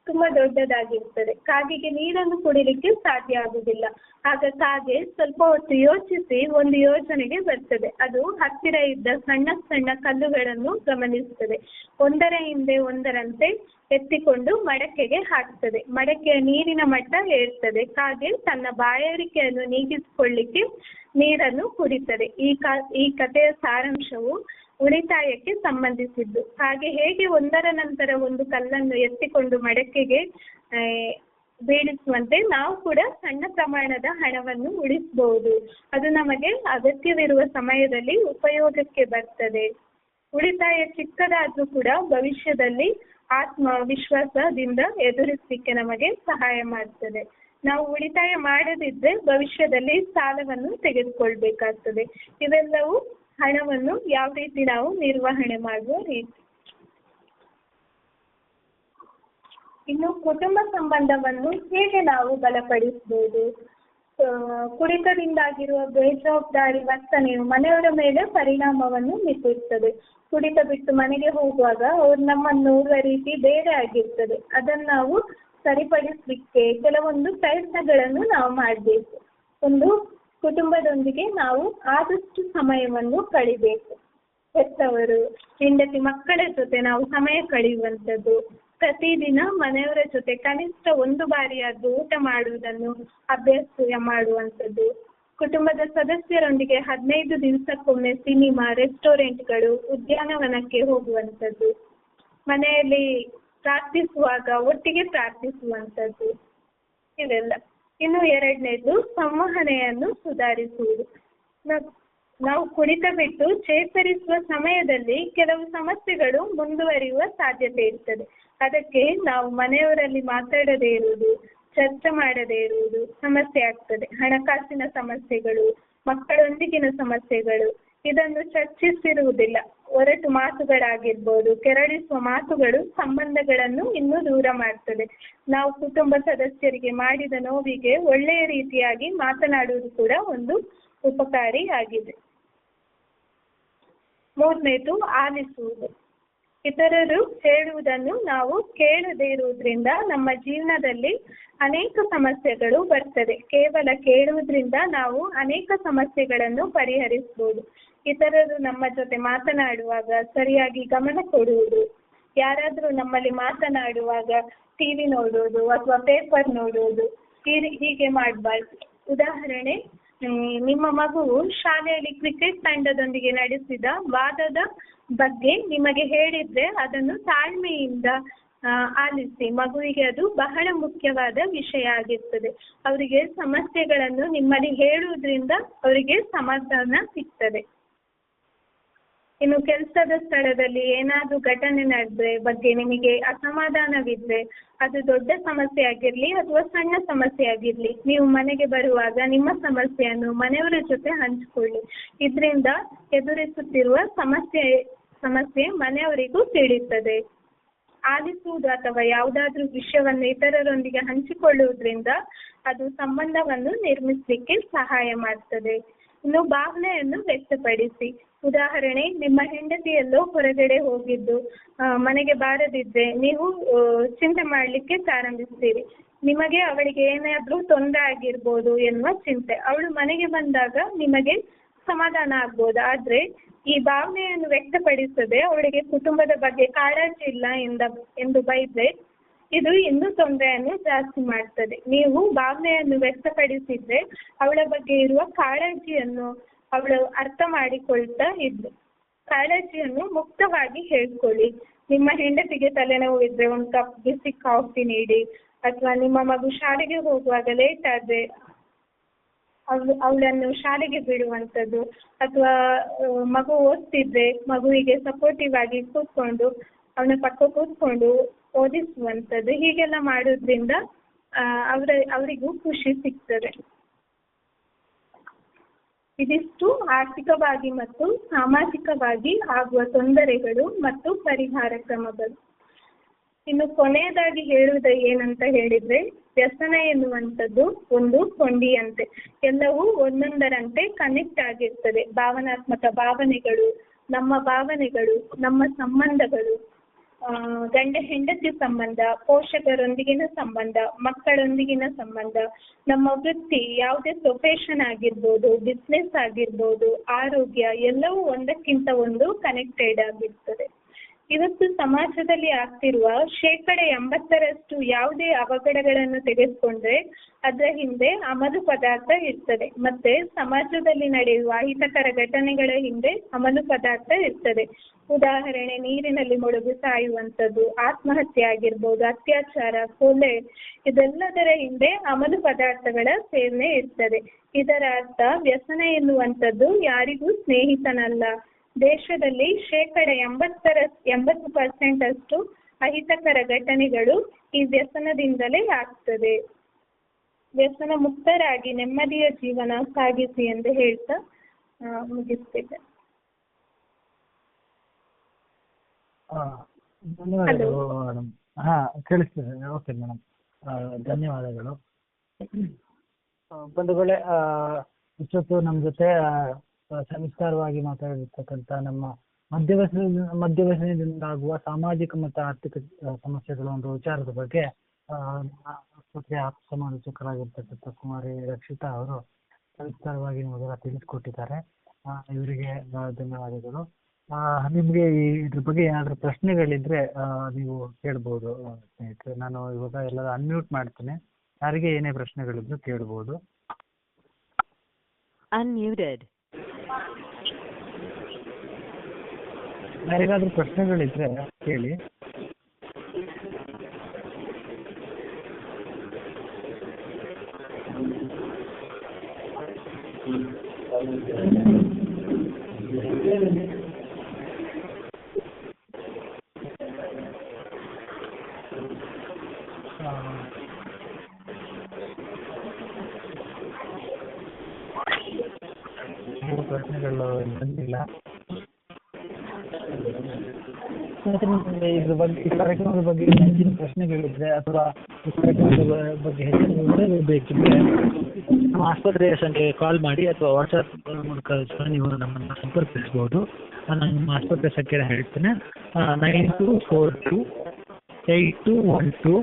ತುಂಬಾ ದೊಡ್ಡದಾಗಿರ್ತದೆ. ಕಾಗೆಗೆ ನೀರನ್ನು ಕುಡಿಲಿಕ್ಕೆ ಸಾಧ್ಯ ಆಗುದಿಲ್ಲ. ಆಗ ಕಾಗೆ ಸ್ವಲ್ಪ ಹೊತ್ತು ಯೋಚಿಸಿ ಒಂದು ಯೋಚನೆಗೆ ಬರ್ತದೆ. ಅದು ಹತ್ತಿರ ಇದ್ದ ಸಣ್ಣ ಸಣ್ಣ ಕಲ್ಲುಗಳನ್ನು ಗಮನಿಸ್ತದೆ. ಒಂದರ ಹಿಂದೆ ಒಂದರಂತೆ ಎತ್ತಿಕೊಂಡು ಮಡಕೆಗೆ ಹಾಕ್ತದೆ. ಮಡಕೆಯ ನೀರಿನ ಮಟ್ಟ ಏರ್ತದೆ. ಕಾಗೆ ತನ್ನ ಬಾಯಾರಿಕೆಯನ್ನು ನೀಗಿಸಿಕೊಳ್ಳಿಕ್ಕೆ ನೀರನ್ನು ಕುಡಿತದೆ. ಈ ಕಥೆಯ ಸಾರಾಂಶವು ಉಳಿತಾಯಕ್ಕೆ ಸಂಬಂಧಿಸಿದ್ದು. ಹಾಗೆ ಹೇಗೆ ಒಂದರ ನಂತರ ಒಂದು ಕಲ್ಲನ್ನು ಎತ್ತಿಕೊಂಡು ಮಡಕೆಗೆ ಬೀಳಿಸುವಂತೆ ನಾವು ಕೂಡ ಸಣ್ಣ ಪ್ರಮಾಣದ ಹಣವನ್ನು ಉಳಿಸಬಹುದು. ಅದು ನಮಗೆ ಅಗತ್ಯವಿರುವ ಸಮಯದಲ್ಲಿ ಉಪಯೋಗಕ್ಕೆ ಬರ್ತದೆ. ಉಳಿತಾಯ ಚಿಕ್ಕದಾದ್ರೂ ಕೂಡ ಭವಿಷ್ಯದಲ್ಲಿ ಆತ್ಮವಿಶ್ವಾಸದಿಂದ ಎದುರಿಸಲಿಕ್ಕೆ ನಮಗೆ ಸಹಾಯ ಮಾಡ್ತದೆ. ನಾವು ಉಳಿತಾಯ ಮಾಡದಿದ್ರೆ ಭವಿಷ್ಯದಲ್ಲಿ ಸಾಲವನ್ನು ತೆಗೆದುಕೊಳ್ಬೇಕಾಗ್ತದೆ. ಇವೆಲ್ಲವೂ ಹಣವನ್ನು ಯಾವ ರೀತಿ ನಾವು ನಿರ್ವಹಣೆ ಮಾಡುವ ರೀತಿ. ಇನ್ನು ಕುಟುಂಬ ಸಂಬಂಧವನ್ನು ಹೇಗೆ ನಾವು ಬಲಪಡಿಸಬಹುದು? ಕುಡಿತದಿಂದಾಗಿರುವ ಬೇಜವಾಬ್ದಾರಿ ವರ್ತನೆಯು ಮನೆಯವರ ಮೇಲೆ ಪರಿಣಾಮವನ್ನು ಬೀರುತ್ತದೆ. ಕುಡಿತ ಬಿಟ್ಟು ಮನೆಗೆ ಹೋಗುವಾಗ ಅವ್ರು ನಮ್ಮನ್ನು ನೋಡುವ ರೀತಿ ಬೇರೆ ಆಗಿರ್ತದೆ. ಅದನ್ನು ನಾವು ಸರಿಪಡಿಸಲಿಕ್ಕೆ ಕೆಲವೊಂದು ಪ್ರಯತ್ನಗಳನ್ನು ನಾವು ಮಾಡಬೇಕು. ಒಂದು, ಕುಟುಂಬದೊಂದಿಗೆ ನಾವು ಆದಷ್ಟು ಸಮಯವನ್ನು ಕಳಿಬೇಕು. ಹೆತ್ತವರು, ಹೆಂಡತಿ, ಮಕ್ಕಳ ಜೊತೆ ನಾವು ಸಮಯ ಕಳೆಯುವಂಥದ್ದು. ಪ್ರತಿದಿನ ಮನೆಯವರ ಜೊತೆ ಕನಿಷ್ಠ ಒಂದು ಬಾರಿಯಾದ್ರೂ ಊಟ ಮಾಡುವುದನ್ನು ಅಭ್ಯಾಸ ಮಾಡುವಂಥದ್ದು. ಕುಟುಂಬದ ಸದಸ್ಯರೊಂದಿಗೆ 15 ದಿವಸಕ್ಕೊಮ್ಮೆ ಸಿನಿಮಾ, ರೆಸ್ಟೋರೆಂಟ್ಗಳು, ಉದ್ಯಾನವನಕ್ಕೆ ಹೋಗುವಂಥದ್ದು, ಮನೆಯಲ್ಲಿ ಪ್ರಾರ್ಥಿಸುವಾಗ ಒಟ್ಟಿಗೆ ಪ್ರಾರ್ಥಿಸುವಂಥದ್ದು ಇವೆಲ್ಲ. ಇನ್ನು 2ನೇದು ಸಂವಹನೆಯನ್ನು ಸುಧಾರಿಸುವುದು. ನಾವು ಕುಡಿತ ಬಿಟ್ಟು ಚೇತರಿಸುವ ಸಮಯದಲ್ಲಿ ಕೆಲವು ಸಮಸ್ಯೆಗಳು ಮುಂದುವರಿಯುವ ಸಾಧ್ಯತೆ ಇರ್ತದೆ. ಅದಕ್ಕೆ ನಾವು ಮನೆಯವರಲ್ಲಿ ಮಾತಾಡದೇ ಇರುವುದು, ಚರ್ಚೆ ಮಾಡದೇ ಇರುವುದು ಸಮಸ್ಯೆ ಆಗ್ತದೆ. ಹಣಕಾಸಿನ ಸಮಸ್ಯೆಗಳು, ಮಕ್ಕಳೊಂದಿಗಿನ ಸಮಸ್ಯೆಗಳು, ಇದನ್ನು ಚರ್ಚಿಸಿರುವುದಿಲ್ಲ. ಒರಟು ಮಾತುಗಳಾಗಿರ್ಬೋದು, ಕೆರಳಿಸುವ ಮಾತುಗಳು ಸಂಬಂಧಗಳನ್ನು ಇನ್ನೂ ದೂರ ಮಾಡ್ತದೆ. ನಾವು ಕುಟುಂಬ ಸದಸ್ಯರಿಗೆ ಮಾಡಿದ ನೋವಿಗೆ ಒಳ್ಳೆಯ ರೀತಿಯಾಗಿ ಮಾತನಾಡುವುದು ಕೂಡ ಒಂದು ಉಪಕಾರಿ ಆಗಿದೆ. 3ನೇದು ಆಲಿಸುವುದು. ಇತರರು ಹೇಳುವುದನ್ನು ನಾವು ಕೇಳದೇ ಇರುವುದರಿಂದ ನಮ್ಮ ಜೀವನದಲ್ಲಿ ಅನೇಕ ಸಮಸ್ಯೆಗಳು ಬರ್ತದೆ. ಕೇವಲ ಕೇಳುವುದರಿಂದ ನಾವು ಅನೇಕ ಸಮಸ್ಯೆಗಳನ್ನು ಪರಿಹರಿಸಬಹುದು. ಇತರರು ನಮ್ಮ ಜೊತೆ ಮಾತನಾಡುವಾಗ ಸರಿಯಾಗಿ ಗಮನ ಕೊಡುವುದು, ಯಾರಾದರೂ ನಮ್ಮಲ್ಲಿ ಮಾತನಾಡುವಾಗ ಟಿವಿ ನೋಡುವುದು ಅಥವಾ ಪೇಪರ್ ನೋಡುವುದು ಹೀಗೆ ಮಾಡಬಾರ್ದು. ಉದಾಹರಣೆ, ನಿಮ್ಮ ಮಗುವು ಶಾಲೆಯಲ್ಲಿ ಕ್ರಿಕೆಟ್ ತಂಡದೊಂದಿಗೆ ನಡೆಸಿದ ವಾದದ ಬಗ್ಗೆ ನಿಮಗೆ ಹೇಳಿದ್ರೆ ಅದನ್ನು ತಾಳ್ಮೆಯಿಂದ ಆಲಿಸಿ. ಮಗುವಿಗೆ ಅದು ಬಹಳ ಮುಖ್ಯವಾದ ವಿಷಯ ಆಗಿರ್ತದೆ. ಅವರಿಗೆ ಸಮಸ್ಯೆಗಳನ್ನು ನಿಮ್ಮಲ್ಲಿ ಹೇಳುವುದರಿಂದ ಅವರಿಗೆ ಸಮಾಧಾನ ಸಿಗ್ತದೆ. ಇನ್ನು ಕೆಲಸದ ಸ್ಥಳದಲ್ಲಿ ಏನಾದರೂ ಘಟನೆ ನಡೆದ್ರೆ ಬಗ್ಗೆ ನಿಮಗೆ ಅಸಮಾಧಾನವಿದ್ರೆ, ಅದು ದೊಡ್ಡ ಸಮಸ್ಯೆ ಆಗಿರಲಿ ಅಥವಾ ಸಣ್ಣ ಸಮಸ್ಯೆ ಆಗಿರಲಿ, ನೀವು ಮನೆಗೆ ಬರುವಾಗ ನಿಮ್ಮ ಸಮಸ್ಯೆಯನ್ನು ಮನೆಯವರ ಜೊತೆ ಹಂಚಿಕೊಳ್ಳಿ. ಇದರಿಂದ ಎದುರಿಸುತ್ತಿರುವ ಸಮಸ್ಯೆ ಮನೆಯವರಿಗೂ ತಿಳಿಯುತ್ತದೆ. ಆಲಿಸುವುದು ಅಥವಾ ಯಾವುದಾದ್ರೂ ವಿಷಯವನ್ನು ಇತರರೊಂದಿಗೆ ಹಂಚಿಕೊಳ್ಳುವುದರಿಂದ ಅದು ಸಂಬಂಧವನ್ನು ನಿರ್ಮಿಸಲಿಕ್ಕೆ ಸಹಾಯ ಮಾಡ್ತದೆ. ಇನ್ನು ಭಾವನೆಯನ್ನು ವ್ಯಕ್ತಪಡಿಸಿ. ಉದಾಹರಣೆ, ನಿಮ್ಮ ಹೆಂಡತಿಯಲ್ಲೋ ಹೊರಗಡೆ ಹೋಗಿದ್ದು ಮನೆಗೆ ಬಾರದಿದ್ರೆ ನೀವು ಚಿಂತೆ ಮಾಡಲಿಕ್ಕೆ ಪ್ರಾರಂಭಿಸ್ತೀರಿ. ನಿಮಗೆ ಅವಳಿಗೆ ಏನಾದರೂ ತೊಂದರೆ ಆಗಿರ್ಬೋದು ಎನ್ನುವ ಚಿಂತೆ. ಅವಳು ಮನೆಗೆ ಬಂದಾಗ ನಿಮಗೆ ಸಮಾಧಾನ ಆಗ್ಬೋದು. ಆದ್ರೆ ಈ ಭಾವನೆಯನ್ನು ವ್ಯಕ್ತಪಡಿಸದೆ ಅವಳಿಗೆ ಕುಟುಂಬದ ಬಗ್ಗೆ ಕಾಳಜಿ ಇಲ್ಲ ಎಂದು ಬೈದ್ರೆ ಇದು ಇನ್ನೂ ತೊಂದರೆಯನ್ನು ಜಾಸ್ತಿ ಮಾಡ್ತದೆ. ನೀವು ಭಾವನೆಯನ್ನು ವ್ಯಕ್ತಪಡಿಸಿದ್ರೆ ಅವಳ ಬಗ್ಗೆ ಇರುವ ಕಾಳಜಿಯನ್ನು ಅವಳು ಅರ್ಥ ಮಾಡಿಕೊಳ್ತಾ ಇದ್ಲು. ಕಾಳಜಿಯನ್ನು ಮುಕ್ತವಾಗಿ ಹೇಳ್ಕೊಳ್ಳಿ. ನಿಮ್ಮ ಹೆಂಡತಿಗೆ ತಲೆನೋವು ಇದ್ರೆ ಒಂದು ಕಪ್ ಬಿಸಿ ಕಾಫಿ ನೀಡಿ, ಅಥವಾ ನಿಮ್ಮ ಮಗು ಶಾಲೆಗೆ ಹೋಗುವಾಗ ಲೇಟ್ ಆದ್ರೆ ಅವಳನ್ನು ಶಾಲೆಗೆ ಬಿಡುವಂಥದ್ದು, ಅಥವಾ ಮಗು ಓದ್ತಿದ್ರೆ ಮಗುವಿಗೆ ಸಪೋರ್ಟಿವ್ ಆಗಿ ಕೂತ್ಕೊಂಡು ಅವನ ಪಕ್ಕ ಕೂತ್ಕೊಂಡು ಓದಿಸುವಂಥದ್ದು. ಹೀಗೆಲ್ಲ ಮಾಡೋದ್ರಿಂದ ಅವರಿಗೂ ಖುಷಿ ಸಿಗ್ತದೆ. ಇದಿಷ್ಟು ಆರ್ಥಿಕವಾಗಿ ಮತ್ತು ಸಾಮಾಜಿಕವಾಗಿ ಆಗುವ ತೊಂದರೆಗಳು ಮತ್ತು ಪರಿಹಾರ ಕ್ರಮಗಳು. ಇನ್ನು ಕೊನೆಯದಾಗಿ ಹೇಳುವುದು ಏನಂತ ಹೇಳಿದ್ರೆ, ವ್ಯಸನ ಎನ್ನುವಂಥದ್ದು ಒಂದು ಕೊಂಡಿಯಂತೆ. ಎಲ್ಲವೂ ಒಂದೊಂದರಂತೆ ಕನೆಕ್ಟ್ ಆಗಿರ್ತದೆ. ಭಾವನಾತ್ಮಕ ಭಾವನೆಗಳು, ನಮ್ಮ ಸಂಬಂಧಗಳು, ಗಂಡ ಹೆಂಡತಿ ಸಂಬಂಧ, ಪೋಷಕರೊಂದಿಗಿನ ಸಂಬಂಧ, ಮಕ್ಕಳೊಂದಿಗಿನ ಸಂಬಂಧ, ನಮ್ಮ ವೃತ್ತಿ, ಯಾವುದೇ ಪ್ರೊಫೆಷನ್ ಆಗಿರ್ಬೋದು, ಬಿಸ್ನೆಸ್ ಆಗಿರ್ಬೋದು, ಆರೋಗ್ಯ, ಎಲ್ಲವೂ ಒಂದಕ್ಕಿಂತ ಒಂದು ಕನೆಕ್ಟೆಡ್ ಆಗಿರ್ತದೆ. ಇವತ್ತು ಸಮಾಜದಲ್ಲಿ ಆಗ್ತಿರುವ 80% ಯಾವುದೇ ಅವಘಡಗಳನ್ನು ತೆಗೆದುಕೊಂಡ್ರೆ ಅದರ ಹಿಂದೆ ಅಮಲು ಪದಾರ್ಥ ಇರ್ತದೆ. ಮತ್ತೆ ಸಮಾಜದಲ್ಲಿ ನಡೆಯುವ ಅಹಿತಕರ ಘಟನೆಗಳ ಹಿಂದೆ ಅಮಲು ಪದಾರ್ಥ ಇರ್ತದೆ. ಉದಾಹರಣೆ, ನೀರಿನಲ್ಲಿ ಮುಳುಗಿ ಸಾಯುವಂಥದ್ದು, ಆತ್ಮಹತ್ಯೆ ಆಗಿರ್ಬೋದು, ಅತ್ಯಾಚಾರ, ಕೊಲೆ, ಇದೆಲ್ಲದರ ಹಿಂದೆ ಅಮಲು ಪದಾರ್ಥಗಳ ಸೇವನೆ ಇರ್ತದೆ. ಇದರ ಅರ್ಥ ವ್ಯಸನ ಎನ್ನುವಂಥದ್ದು ಯಾರಿಗೂ ಸ್ನೇಹಿತನಲ್ಲ. ದೇಶದಲ್ಲಿ 80% ಅಷ್ಟು ಅಹಿತಕರ ಘಟನೆಗಳು ಈ ವ್ಯಸನದಿಂದಲೇ ಆಗ್ತದೆ. ವ್ಯಸನ ಮುಕ್ತರಾಗಿ ನೆಮ್ಮದಿಯ ಜೀವನ ಸಾಗಿಸಿ ಎಂದು ಹೇಳ್ತಾ ಮುಗಿಸ್ತೇನೆ. ಧನ್ಯವಾದಗಳು ಮೇಡಮ್. ಕೇಳಿಸ್ತದೆ. ಓಕೆ ಮೇಡಮ್, ಧನ್ಯವಾದಗಳು. ಬಂಧುಗಳೇ, ಇಷ್ಟೊತ್ತು ನಮ್ಮ ಜೊತೆ ಸವಿಸ್ತಾರವಾಗಿ ಮಾತಾಡಿರ್ತಕ್ಕಂಥ ನಮ್ಮ ಮದ್ಯವ್ಯಸನದಿಂದ ಆಗುವ ಸಾಮಾಜಿಕ ಮತ್ತು ಆರ್ಥಿಕ ಸಮಸ್ಯೆಗಳ ಒಂದು ವಿಚಾರದ ಬಗ್ಗೆ ಆಸ್ಪತ್ರೆ ಸಮಾಲೋಚಕರಾಗಿರ್ತಕ್ಕಂಥ ಕುಮಾರಿ ರಕ್ಷಿತಾ ಅವರು ಸವಿಸ್ತಾರವಾಗಿ ನಿಮಗೆಲ್ಲ ತಿಳಿಸ್ಕೊಟ್ಟಿದ್ದಾರೆ. ಇವರಿಗೆ ಧನ್ಯವಾದಗಳು. ನಿಮಗೆ ಇದ್ರ ಬಗ್ಗೆ ಏನಾದರೂ ಪ್ರಶ್ನೆಗಳಿದ್ರೆ ನೀವು ಕೇಳ್ಬೋದು ಸ್ನೇಹಿತರೆ. ನಾನು ಇವಾಗ ಎಲ್ಲ ಅನ್ಮ್ಯೂಟ್ ಮಾಡ್ತೇನೆ. ಯಾರಿಗೆ ಏನೇ ಪ್ರಶ್ನೆಗಳಿದ್ರು ಕೇಳ್ಬೋದು. Unmuted. ಯಾರಿಗಾದ್ರೂ ಪ್ರಶ್ನೆಗಳಿದ್ರೆ ಕೇಳಿ. ಪ್ರಶ್ನೆಗಳು ಬಂದಿಲ್ಲ. ಮತ್ತೆ ನಿಮಗೆ ಇದ್ರ ಬಗ್ಗೆ ಈ ಕಾರ್ಯಕ್ರಮದ ಬಗ್ಗೆ ಹೆಚ್ಚಿನ ಪ್ರಶ್ನೆಗಳಿದ್ರೆ ಅಥವಾ ಈ ಕಾರ್ಯಕ್ರಮದ ಬಗ್ಗೆ ಹೆಚ್ಚಿನ ವಿವರ ಬೇಕಿದ್ರೆ ನಮ್ಮ ಆಸ್ಪತ್ರೆಯ ಸಂಖ್ಯೆಗೆ ಕಾಲ್ ಮಾಡಿ ಅಥವಾ ವಾಟ್ಸಪ್ ಮೂಲಕ ಸಹ ನೀವು ನಮ್ಮನ್ನು ಸಂಪರ್ಕಿಸ್ಬೋದು. ನಾನು ನಮ್ಮ ಆಸ್ಪತ್ರೆ ಸಂಖ್ಯೆ ಹೇಳ್ತೇನೆ. 9242821215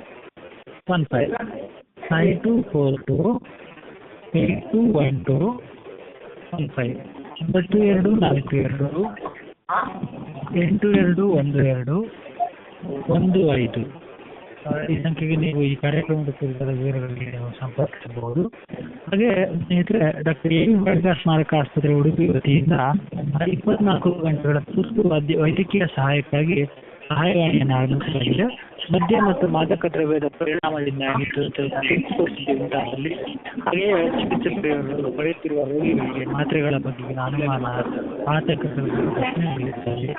9242821215 9242821215 ಈ ಸಂಖ್ಯೆಗೆ ನೀವು ಈ ಕಾರ್ಯಕ್ರಮದ ಕುರಿತಾದ ವಿವರಗಳಿಗೆ ನೀವು ಸಂಪರ್ಕಿಸಬಹುದು. ಹಾಗೆ ಸ್ನೇಹಿತರೆ, ಡಾಕ್ಟರ್ ಎ ವಿ ಬಾಳಿಗ ಸ್ಮಾರಕ ಆಸ್ಪತ್ರೆ ಉಡುಪಿ ವತಿಯಿಂದ 24 ಗಂಟೆಗಳ ತುರ್ತು ವೈದ್ಯಕೀಯ ಸಹಾಯಕ್ಕಾಗಿ ಸಹಾಯವಾಣಿಯನ್ನು ಆರಂಭಿಸಲಾಗಿದೆ. ಮದ್ಯ ಮತ್ತು ಮಾದಕ ದ್ರವ್ಯದ ಪರಿಣಾಮದಿಂದಾಗಿ ಪರಿಸ್ಥಿತಿ ಉಂಟಾದಲ್ಲಿ ಹಾಗೆಯೇ ಚಿಕಿತ್ಸೆ ಪಡೆಯುತ್ತಿರುವ ರೋಗಿಗಳಿಗೆ ಮಾತ್ರೆಗಳ ಬಗೆಗಿನ ಅನುಮಾನ, ಆತಂಕಗಳ ಪ್ರಶ್ನೆಗಳಿದ್ದಲ್ಲಿ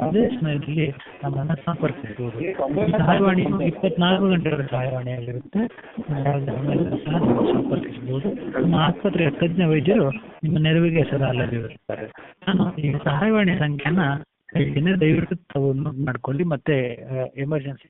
ಅದೇ ಸಮಯದಲ್ಲಿ ನಮ್ಮನ್ನು ಸಂಪರ್ಕಿಸಬಹುದು. ಸಹಾಯವಾಣಿಯು 24 ಗಂಟೆಗಳ ಸಹಾಯವಾಣಿಯಾಗಿರುತ್ತೆ. ಸಹ ಸಂಪರ್ಕಿಸಬಹುದು. ನಮ್ಮ ಆಸ್ಪತ್ರೆಯ ತಜ್ಞ ವೈದ್ಯರು ನಿಮ್ಮ ನೆರವಿಗೆ ಸದಾ ಲಭ್ಯವಿರುತ್ತಾರೆ. ನಾನು ಈ ಸಹಾಯವಾಣಿ ಸಂಖ್ಯೆನ ಹೇಳ್ತೀನಿ, ದಯವಿಟ್ಟು ತಾವು ನೋಟ್ ಮಾಡ್ಕೊಳ್ಳಿ. ಮತ್ತೆ ಎಮರ್ಜೆನ್ಸಿ